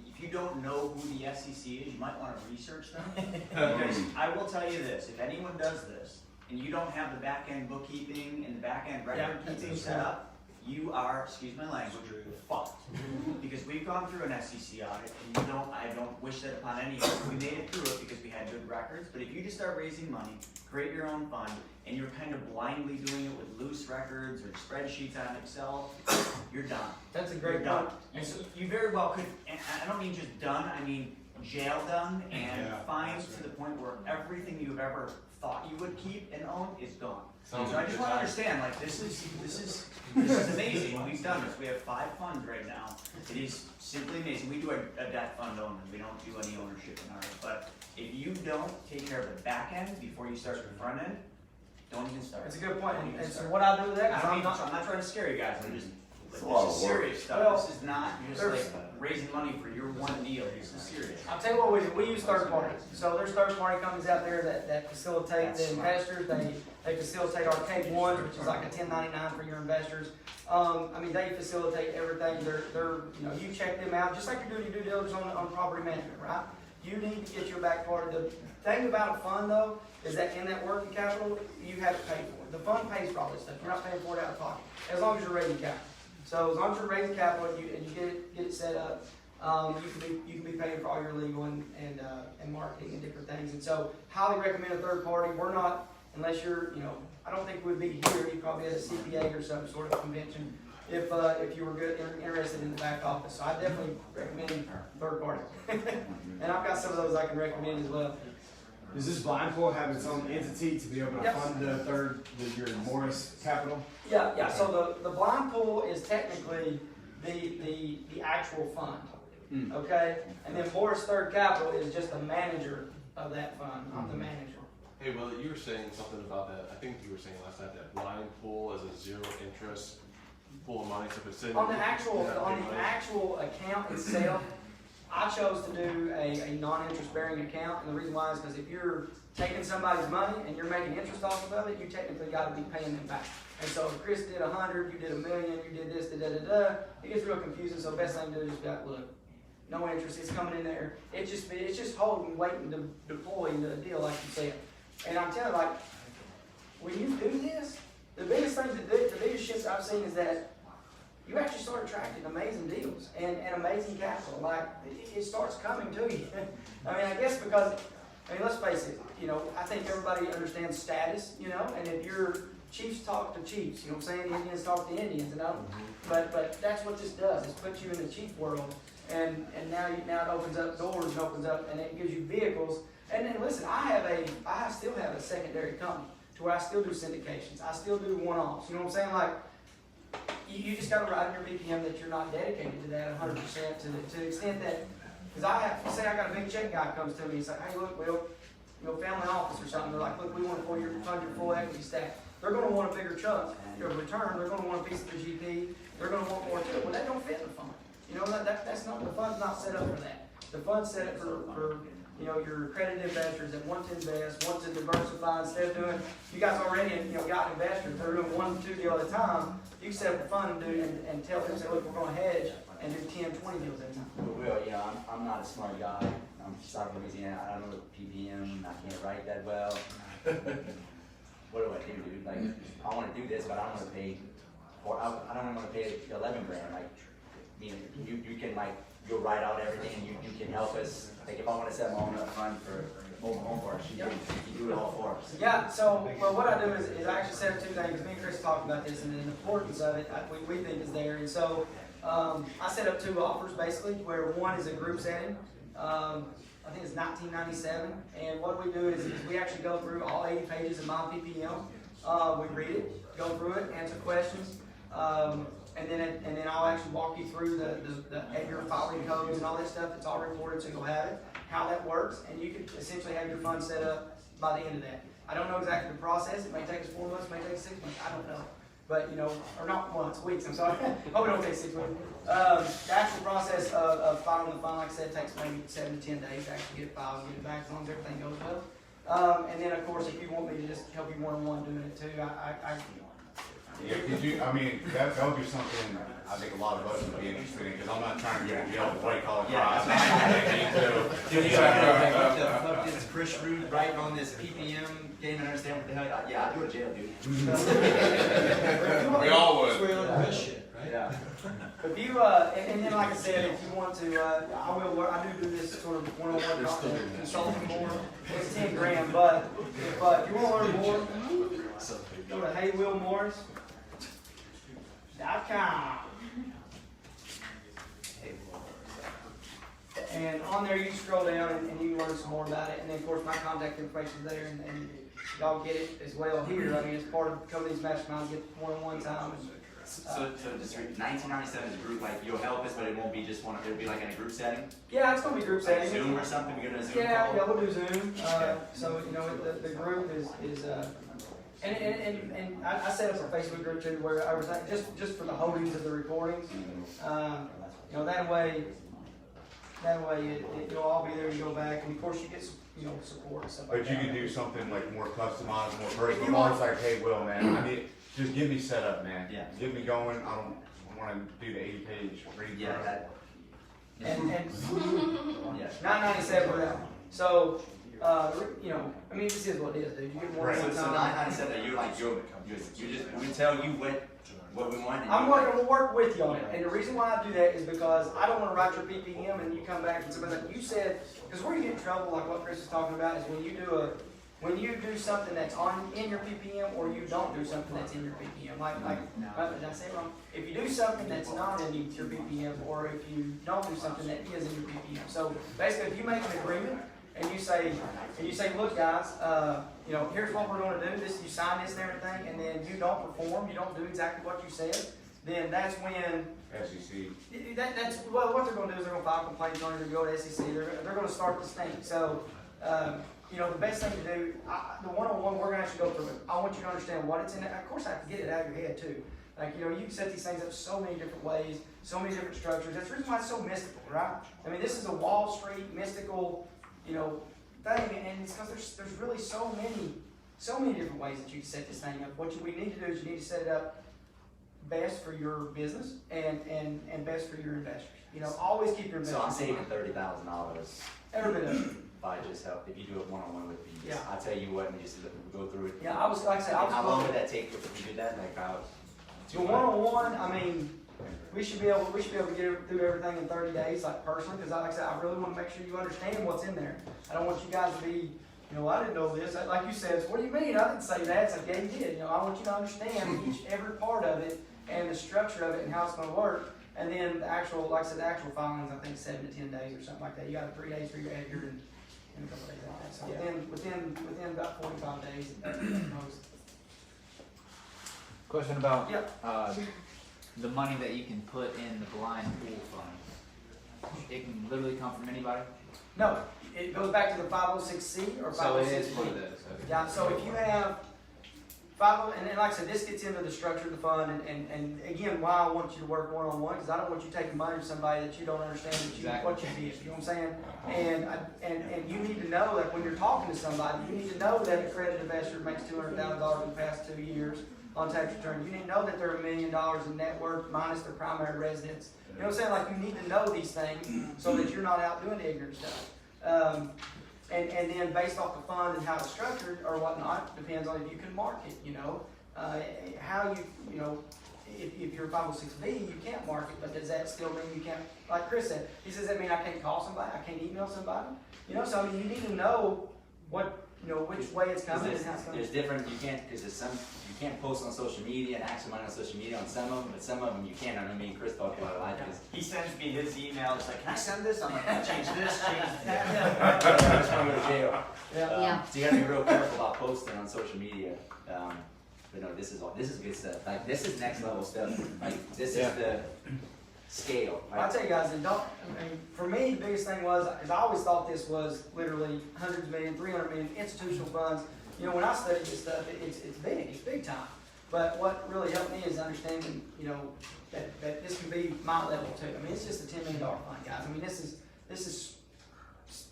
if you don't know who the SEC is, you might wanna research them. Because I will tell you this, if anyone does this, and you don't have the back-end bookkeeping and the back-end record that's keeping a set up, you are, excuse my language, fucked. Because we've gone through an SEC audit, and I don't wish that upon any of us. We made it through it because we had good records, but if you just start raising money, create your own fund, and you're kind of blindly doing it with loose records or spreadsheets on Excel, you're done. That's a You're great done. point. And so you very well could, and I don't mean just done, I mean jail done and fined to the point where everything you've ever thought you would keep and own is gone. So I just wanna understand, like, this is amazing, we've done this, we have 5 funds right now, it is simply amazing, we do a debt fund only, we don't do any ownership in ours, but if you don't take care of the back end before you start the front end, don't even start. That's a good point, Don't even and so start. what I do with that, I 'cause don't I'm mean, not, I'm not trying to scare you guys, I'm just, It's a lot this is of work. serious stuff, Well, this is not just there's- like raising money for your one deal, this is serious. I'll tell you what we do, we use third parties. So there's third party companies out there that facilitate the investors, they facilitate Arcade One, which is like a 1099 for your investors. I mean, they facilitate everything, you know, you check them out, just like you're doing your due diligence on property management, right? You need to get your back part. The thing about a fund though, is that in that working capital, you have to pay for it. The fund pays for all this stuff, you're not paying for it out of pocket, as long as you're raising capital. So as long as you're raising capital and you get it set up, you can be paying for all your legal and marketing and different things. And so highly recommend a third party. We're not, unless you're, you know, I don't think we'd be here, you'd probably at a CPA or some sort of convention if you were interested in the back office. So I definitely recommend third party. And I've got some of those I can recommend as well. Does this blind pool have its own entity to be able to Yep. fund your Morris Capital? Yeah, so the blind pool is technically the actual fund, okay? And then Morris Third Capital is just the manager of that fund, not the manager. Hey, well, you were saying something about that, I think you were saying last night, that blind pool is a zero interest pool of money, so if it's sitting. On the actual account itself, I chose to do a non-interest bearing account, and the reason why is because if you're taking somebody's money and you're making interest off of it, you technically gotta be paying them back. And so if Chris did 100, you did $1 million, you did this, it gets real confusing, so best thing to do is just be like, look, no interest, it's coming in there, it's just holding, waiting to deploy the deal like you said. And I'm telling you, like, when you do this, the biggest thing the biggest shift I've seen is that you actually start attracting amazing deals and amazing capital. Like, it starts coming to you. I mean, I guess because, let's face it, you know, I think everybody understands status, you know, and if you're Chiefs talk to Chiefs, you know what I'm saying? Indians talk to Indians, you know? But that's what this does, is put you in the Chief world, and now it opens up doors and opens up, and it gives you vehicles. And then listen, I still have a secondary company to where I still do syndications. I still do one-offs, you know what I'm saying? Like, you just gotta write in your BPM that you're not dedicated to that 100% to the extent that, because I got a big check guy comes to me, he's like, hey, look, Will, you know, family office or something, they're like, look, we want to fund your full equity stack. They're gonna want a bigger chunk of return, they're gonna want a piece of the GP, they're gonna want more to it, well, that don't fit in the fund. You know, that's not, the fund's not set up for that. The fund's set up for you know, your accredited investors that want to invest, want to diversify, instead of doing, you guys already, you know, got investors, they're doing 1-2 deals at a time, you can set up a fund and tell them, say, look, we're gonna hedge and do 10, 20 deals at a time. But Will, you know, I'm not a smart guy. I'm South Louisiana. I don't know PPM. I can't write that well. What do I do, dude? Like, I want to do this, but I don't want to pay. I don't want to pay $11 grand. Like, I mean, you can like you'll write out everything, and you can help us. Like, if I want to set my own up front for mobile home parks, you do it all for us. Yeah, so well, what I do is I actually set up 2 things. Me and Chris talked about this, and the importance of it we think is there. And so I set up 2 offers basically, where one is a group setting. I think it's 1997, and what we do is we actually go through all 80 pages of my PPM. We read it, go through it, answer questions, and then I'll actually walk you through your filing codes and all that stuff. It's all recorded, so you'll have it, how that works, and you can essentially have your fund set up by the end of that. I don't know exactly the process. It may take us 4 months, it may take us 6 months. I don't know. But, you know, or not months, weeks, I'm sorry. Hope it don't take 6 months. The actual process of filing the fund, like I said, takes maybe 7 to 10 days to actually get it filed and get it back, as long as everything goes well. And then, of course, if you want me to just help you one-on-one doing it too, Yeah, could you, I mean, that would be something I think a lot of us would be interested in, because I'm not trying to go to jail with white collar Yeah, crimes. Dude, you what the fuck is Chris Rude writing on this PPM? Can't even understand what the hell. Yeah, I'd go to jail, dude. We all would. Yeah. If you, and then like I said, if you want to, I will work, I do this sort of one-on-one consulting more. It's 10 grand, but if you want to learn more, go to HeyWillMorris.com. And on there, you can scroll down and you can learn some more about it. And then, of course, my contact information is there, and y'all get it as well here. I mean, it's part of coming to these masterminds, get one-on-one time. So just 1997 is a group, like, you'll help us, but it won't be just one, it'll be like in a group setting? Yeah, it's gonna be group Like setting. Zoom or something, we're gonna Zoom call? Yeah, we'll do Zoom. So, you know, the group is and I set up a Facebook group too, where I was like, just for the holdings of the recordings. You know, that way it'll all be there. You go back, and of course you get you know, support and stuff like But that. you could do something like more customized, more If personal. you want- It's like, hey, Will, man, I need, just get me set up, man. Yeah. Get me going. I don't want to do the 80-page read. Yeah, that, And yeah. 997 for that. So, you know, I mean, this is what it is, dude. You get more Right. one So time. 997, you're like, you just, we tell you what we want. and I'm you- going to work with you on it, and the reason why I do that is because I don't want to write your PPM and you come back and somebody like you said, because where you get in trouble, like what Chris is talking about, is when you do something that's in your PPM, or you don't do something that's in your PPM. Did I say it wrong? If you do something that's not in your PPM, or if you don't do something that is in your PPM. So basically, if you make an agreement and you say, look, guys, you know, here's what we're going to do. This, you sign this and everything, and then you don't perform, you don't do exactly what you said. Then that's when SEC. that's well, what they're going to do is they're going to file complaints on you, go to SEC. They're going to start this thing. So, you know, the best thing to do, the one-on-one, we're going to actually go through it. I want you to understand what it's in. Of course, I have to get it out of your head too. Like, you know, you can set these things up so many different ways, so many different structures. That's the reason why it's so mystical, right? I mean, this is a Wall Street mystical, you know, thing, and it's because there's really so many different ways that you can set this thing up. What we need to do is you need to set it up best for your business and best for your investors. You know, always keep your investors. So I'm saving $30,000 every bit of it. if I just help, if you do it one-on-one with me. Yeah. I'll tell you what, and just go through it. Yeah, I was like I said, How long would that take if you did that? Like about So one-on-one, I mean, we should be able to get through everything in 30 days, like personally, because like I said, I really want to make sure you understand what's in there. I don't want you guys to be, you know, I didn't know this. Like you said, what do you mean? I didn't say that. It's like, yeah, you did. You know, I want you to understand every part of it and the structure of it and how it's going to work. And then the actual, like I said, the actual filings, I think 7 to 10 days or something like that. You got 3 days for your editor and a couple days like that. So within about 45 days, most. Question about Yep. the money that you can put in the blind pool fund. It can literally come from anybody. No, it goes back to the 506C or 506B. So it is one of those. Okay. Yeah, so if you have and then like I said, this gets into the structure of the fund, and again, why I want you to work one-on-one, because I don't want you taking money from somebody that you don't understand what you did, you know what I'm saying? And you need to know that when you're talking to somebody, you need to know that a accredited investor makes $200,000 in the past 2 years on tax return. You need to know that they're $1 million in net worth minus their primary residence. You know what I'm saying? Like, you need to know these things so that you're not out doing the ignorant stuff. And then based off the fund and how it's structured or whatnot, depends on if you can market, you know. How you know, if you're 506B, you can't market, but does that still mean you can't, like Chris said, he says that mean I can't call somebody, I can't email somebody? You know, so I mean, you need to know what, you know, which way it's coming and how it's coming. There's different, you can't, because there's some, you can't post on social media and ask somebody on social media on some of them, but some of them you can. I know me and Chris talked about it a lot. He sends me his email, it's like, can I send this? I'm like, change this, change that. I just want to go to jail. Yeah. So you gotta be real careful about posting on social media. But no, this is good stuff. Like, this is next level stuff. Like, this is the scale. I'll tell you guys, and don't, I mean, for me, the biggest thing was, is I always thought this was literally hundreds of million, 300 million institutional funds. You know, when I studied this stuff, it's big time. But what really helped me is understanding, you know, that this can be my level too. I mean, it's just a $10 million fund, guys. I mean, this is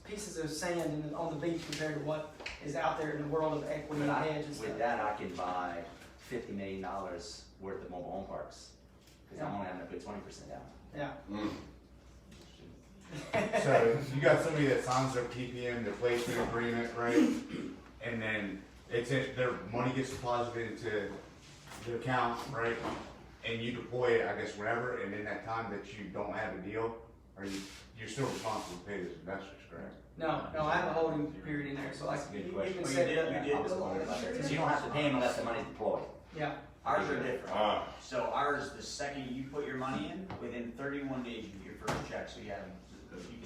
pieces of sand on the beach compared to what is out there in the world of equity and hedge and stuff. With that, I can buy $50 million worth of mobile home parks. cause I'm only having to put 20% down. Yeah. So you got somebody that signs their PPM, their placement agreement, right? And then their money gets deposited into the account, right? And you deploy it, I guess, whenever, and in that time that you don't have a deal, you're still responsible to pay those investors, correct? No, I have a holding period in there, so like, That's a good you question. can Well, set you it up. did- you did just wonder about it. Cause you don't have to pay them unless the money's deployed. Yeah, Ours are different. Ah. So ours, the second you put your money in, within 31 days you get your first check, so you can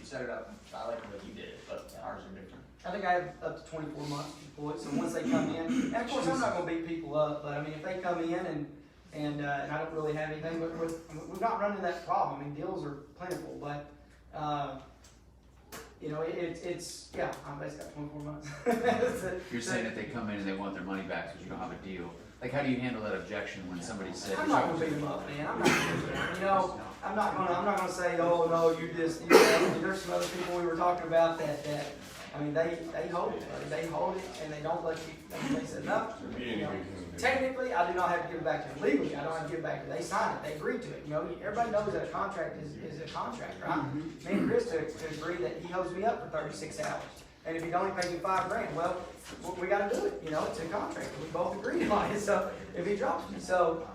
set it up, I like the way you did it, but ours are different. I think I have up to 24 months deployed, so once they come in, and of course, I'm not gonna beat people up, but I mean, if they come in and I don't really have anything, but we're not running that problem. I mean, deals are plentiful, but, you know, it's, yeah, I'm basically got 24 months. You're saying if they come in and they want their money back because you don't have a deal, like how do you handle that objection when somebody says? I'm not gonna beat them up, man. I'm not gonna do that. You know, I'm not gonna say, oh, no, you just, you know, I mean, there's some other people we were talking about that, I mean, they hold it, buddy. They hold it and they don't let you, they said, no. You know, technically, I do not have to give it back to them. Legally, I don't have to give it back to them. They sign it, they agree to it. You know, everybody knows that a contract is a contract, right? Me and Chris to agree that he owes me up for 36 hours. And if he only pays me $5,000, well, we gotta do it, you know, it's a contract. We both agreed on it, so if he drops me. So,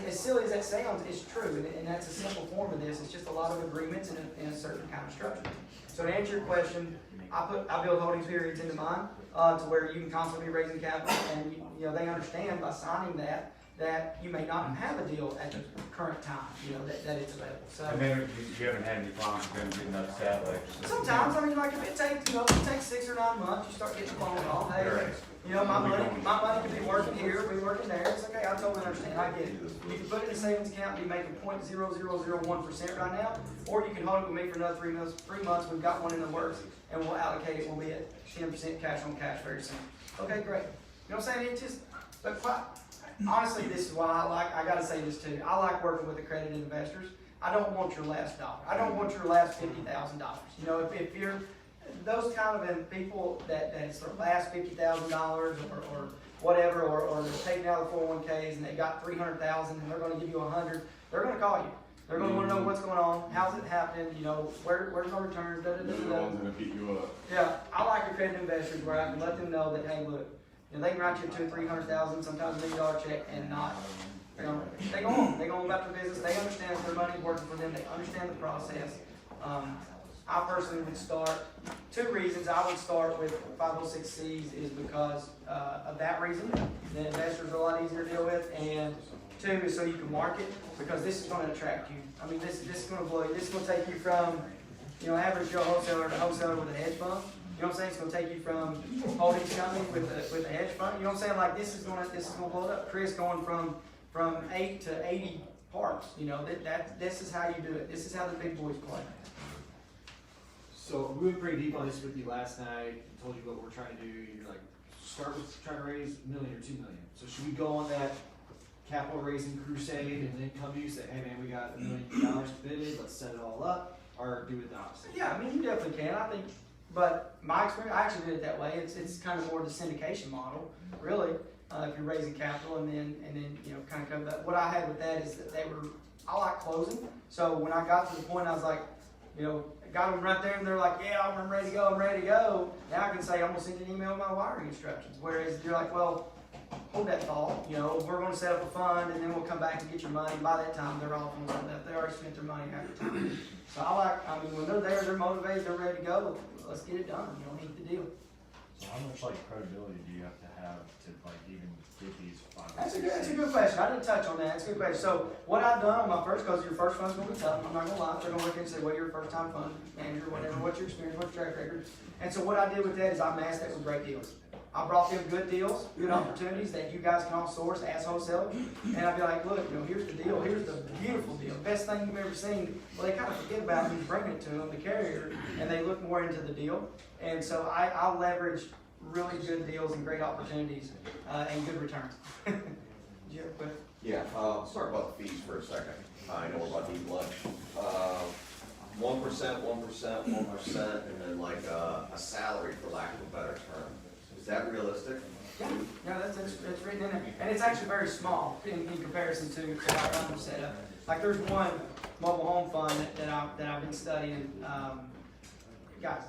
as silly as that sounds, it's true, and that's a simple form of this. It's just a lot of agreements in a certain kind of structure. So to answer your question, I build holding periods into mine, to where you can constantly be raising capital, and you know, they understand by signing that you may not have a deal at the current time, you know, that it's available. So And then you haven't had any problems with them getting upset, like. sometimes, I mean, like if it takes 6 or 9 months, you start getting a phone call, hey, Right. you know, my money could be working here, be working there. It's okay, I totally understand, I get it. You can put it in a savings account, and be making 0.0001% right now, or you can hold it with me for another 3 months. We've got one in the works, and we'll allocate it. We'll be at 10% cash on cash very soon. Okay, great. You know what I'm saying? It's just, but honestly, this is why I gotta say this too. I like working with accredited investors. I don't want your last dollar. I don't want your last $50,000. You know, if you're those kind of people that it's their last $50,000 or whatever, or they're taking out of the 401ks and they got 300,000 and they're going to give you 100, they're going to call you. They're going to want to know what's going on, how's it happening, you know, where's my returns, da da da They're the da. ones that'll beat you up. Yeah, I like accredited investors where I can let them know that, hey, look, you know, they can write you a $200,000, $300,000, sometimes $1 million check and not, you know, they go on about their business. They understand that their money's working for them. They understand the process. I personally would start, 2 reasons I would start with 506Cs is because of that reason. The investors are a lot easier to deal with, and 2 is so you can market, because this is going to attract you. I mean, this is going to blow you. This is going to take you from, you know, average Joe wholesaler to wholesaler with a hedge fund. You know what I'm saying? It's going to take you from holdings company with a hedge fund. You know what I'm saying? Like this is going to blow it up. Chris going from 8 to 80 parts. You know this is how you do it. This is how the big boys play. So we went pretty deep on this with you last night. Told you what we're trying to do. You're like, start with trying to raise $1 million or $2 million. So should we go on that capital raising crusade and then come to you and say, hey man, we got $1 million committed. Let's set it all up, or do it the opposite? Yeah, I mean you definitely can. I think, but my experience, I actually did it that way. It's kind of more the syndication model, really. If you're raising capital and then you know kind of come back. What I had with that is that I like closing. So when I got to the point, I was like, you know. Got them right there, and they're like, yeah, I'm ready to go, I'm ready to go. Now I can say, I'm going to send you an email with my wiring instructions. Whereas you're like, well, hold that thought. You know, we're going to set up a fund, and then we'll come back and get your money. By that time, they're off on something else. They already spent their money half the time. So I mean, when they're there, they're motivated, they're ready to go. Let's get it done. You know, eat the deal. So how much like credibility do you have to like even get these funds? That's a good question. I didn't touch on that. That's a good question. So what I've done on my first, because your first fund's going to be tough. I'm not going to lie. They're going to look and say, well, you're a first-time fund manager, whatever. What's your experience? What's your track record? And so what I did with that is I masked that with great deals. I brought them good deals, good opportunities that you guys can all source as wholesalers. And I'd be like, look, you know, here's the deal. Here's the beautiful deal. Best thing you've ever seen. Well, they kind of forget about me bringing it to them, the carrier, and they look more into the deal. And so I leverage really good deals and great opportunities and good returns. Did you have a question? Yeah, let's talk about the fees for a second. I know we're about to eat lunch. 1%, 1%, and then like a salary, for lack of a better term. Is that realistic? Yeah, that's written in there. And it's actually very small in comparison to how I'm set up. like there's one mobile home fund that I've been studying, guys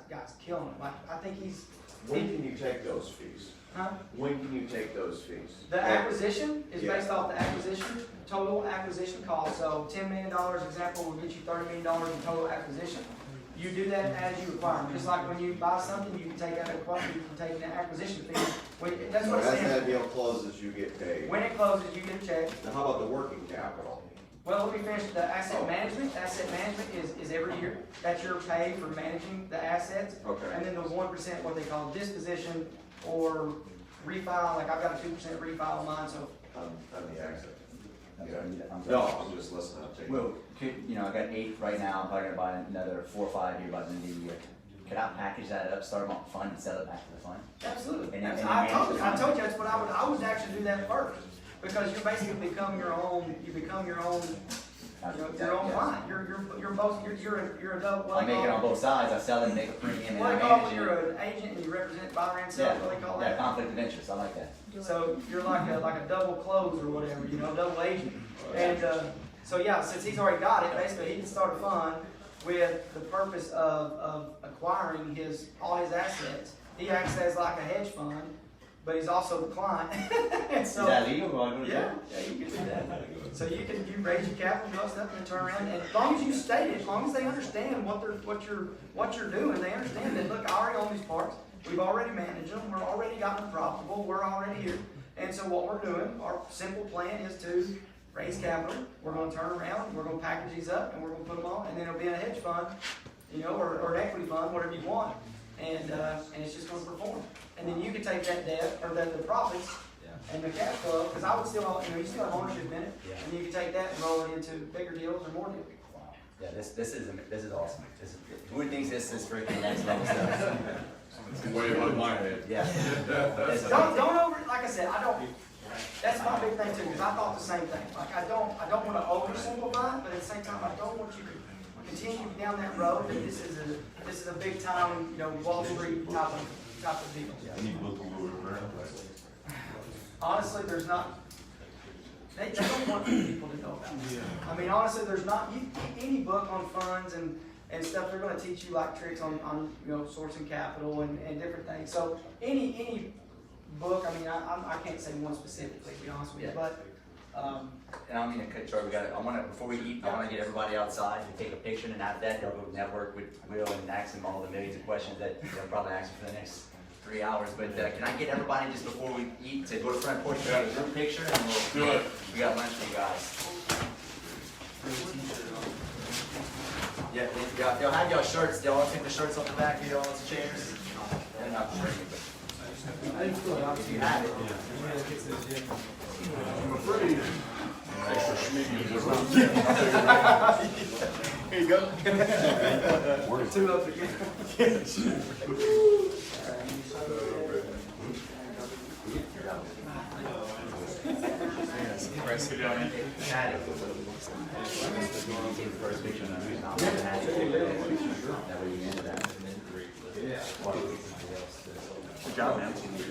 killing it, like, I think he's, When can you take those fees? huh? When can you take those fees? The acquisition is Yeah. based off the acquisition, total acquisition cost, so $10 million example will get you $30 million in total acquisition. You do that as you require, just like when you buy something, you can take out you can take an acquisition fee. That's So what I'm as saying. that deal closes, you get paid. When it closes, you get a check. Now, how about the working capital? Well, let me finish. The asset management is every year. That's your pay for managing the assets. Okay. And then the 1%, what they call disposition or refile, like I've got a 2% refile on mine, so. On the exit? Okay. No, I'm just listening, I'm taking. Well, I got 8 right now, I'm probably gonna buy another 4 or 5 here by the end of the year. Could I package that up, start them off fund and sell it back to the fund? Absolutely. And then I manage the told fund? you that's what I would actually do that first. Because you basically become your own, your own client. You're both, you're a double. I make it on both sides, I sell it, make a premium, and What I they call manage when it. you're an agent and you represent buyer and seller, what they call Yeah, that? conflict of interest, I like that. So you're like a double close or whatever, double agent. And, so yeah, since he's already got it, basically he can start a fund with the purpose of acquiring all his assets. He acts as like a hedge fund, but he's also the client. And Is so, that legal? Or I'm gonna do yeah, it? you can do that. So you raise your capital, build stuff, and turn around, and as long as you state it, as long as they understand what you're doing, they understand that, look, I already own these parks, we've already managed them, we're already gotten them profitable, we're already here. And so what we're doing, our simple plan is to raise capital, we're gonna turn around, we're gonna package these up, and we're gonna put them on, and then it'll be in a hedge fund, or an equity fund, whatever you want, and it's just gonna perform. And then you can take that debt, or the profits, and the cash flow, because I would still, you still have ownership in it, Yeah. and you can take that and roll it into bigger deals or more deals. Yeah, this is awesome. Who thinks this is freaking next level stuff? Way above my head. Yeah. Don't over, like I said, that's my big thing too, because I thought the same thing. Like, I don't want to oversimplify it, but at the same time, I don't want you to continue down that road, that this is a big time, Wall Street type of deal. Honestly, there's not, they don't want people to know about it. I mean, honestly, there's not, any book on funds and stuff, they're gonna teach you like tricks on sourcing capital and different things. So any book, I mean, I can't say one specifically, to be honest with you, Yeah. but, And I don't mean to cut short, before we eat, I wanna get everybody outside to take a picture, and after that, they'll go network with Will and ask him all the millions of questions that they'll probably ask for the next 3 hours. But can I get everybody just before we eat to go to the front porch and take a group picture, and we'll Do it. We got lunch for you guys. Yeah, they'll have y'all shirts. They'll all take the shirts off the back of y'all's chairs. They're not shirting, but if you have it. I'm afraid. Extra schmeedy. here you go. 2 up again. Had it. First picture. That way you end that. Good job, man.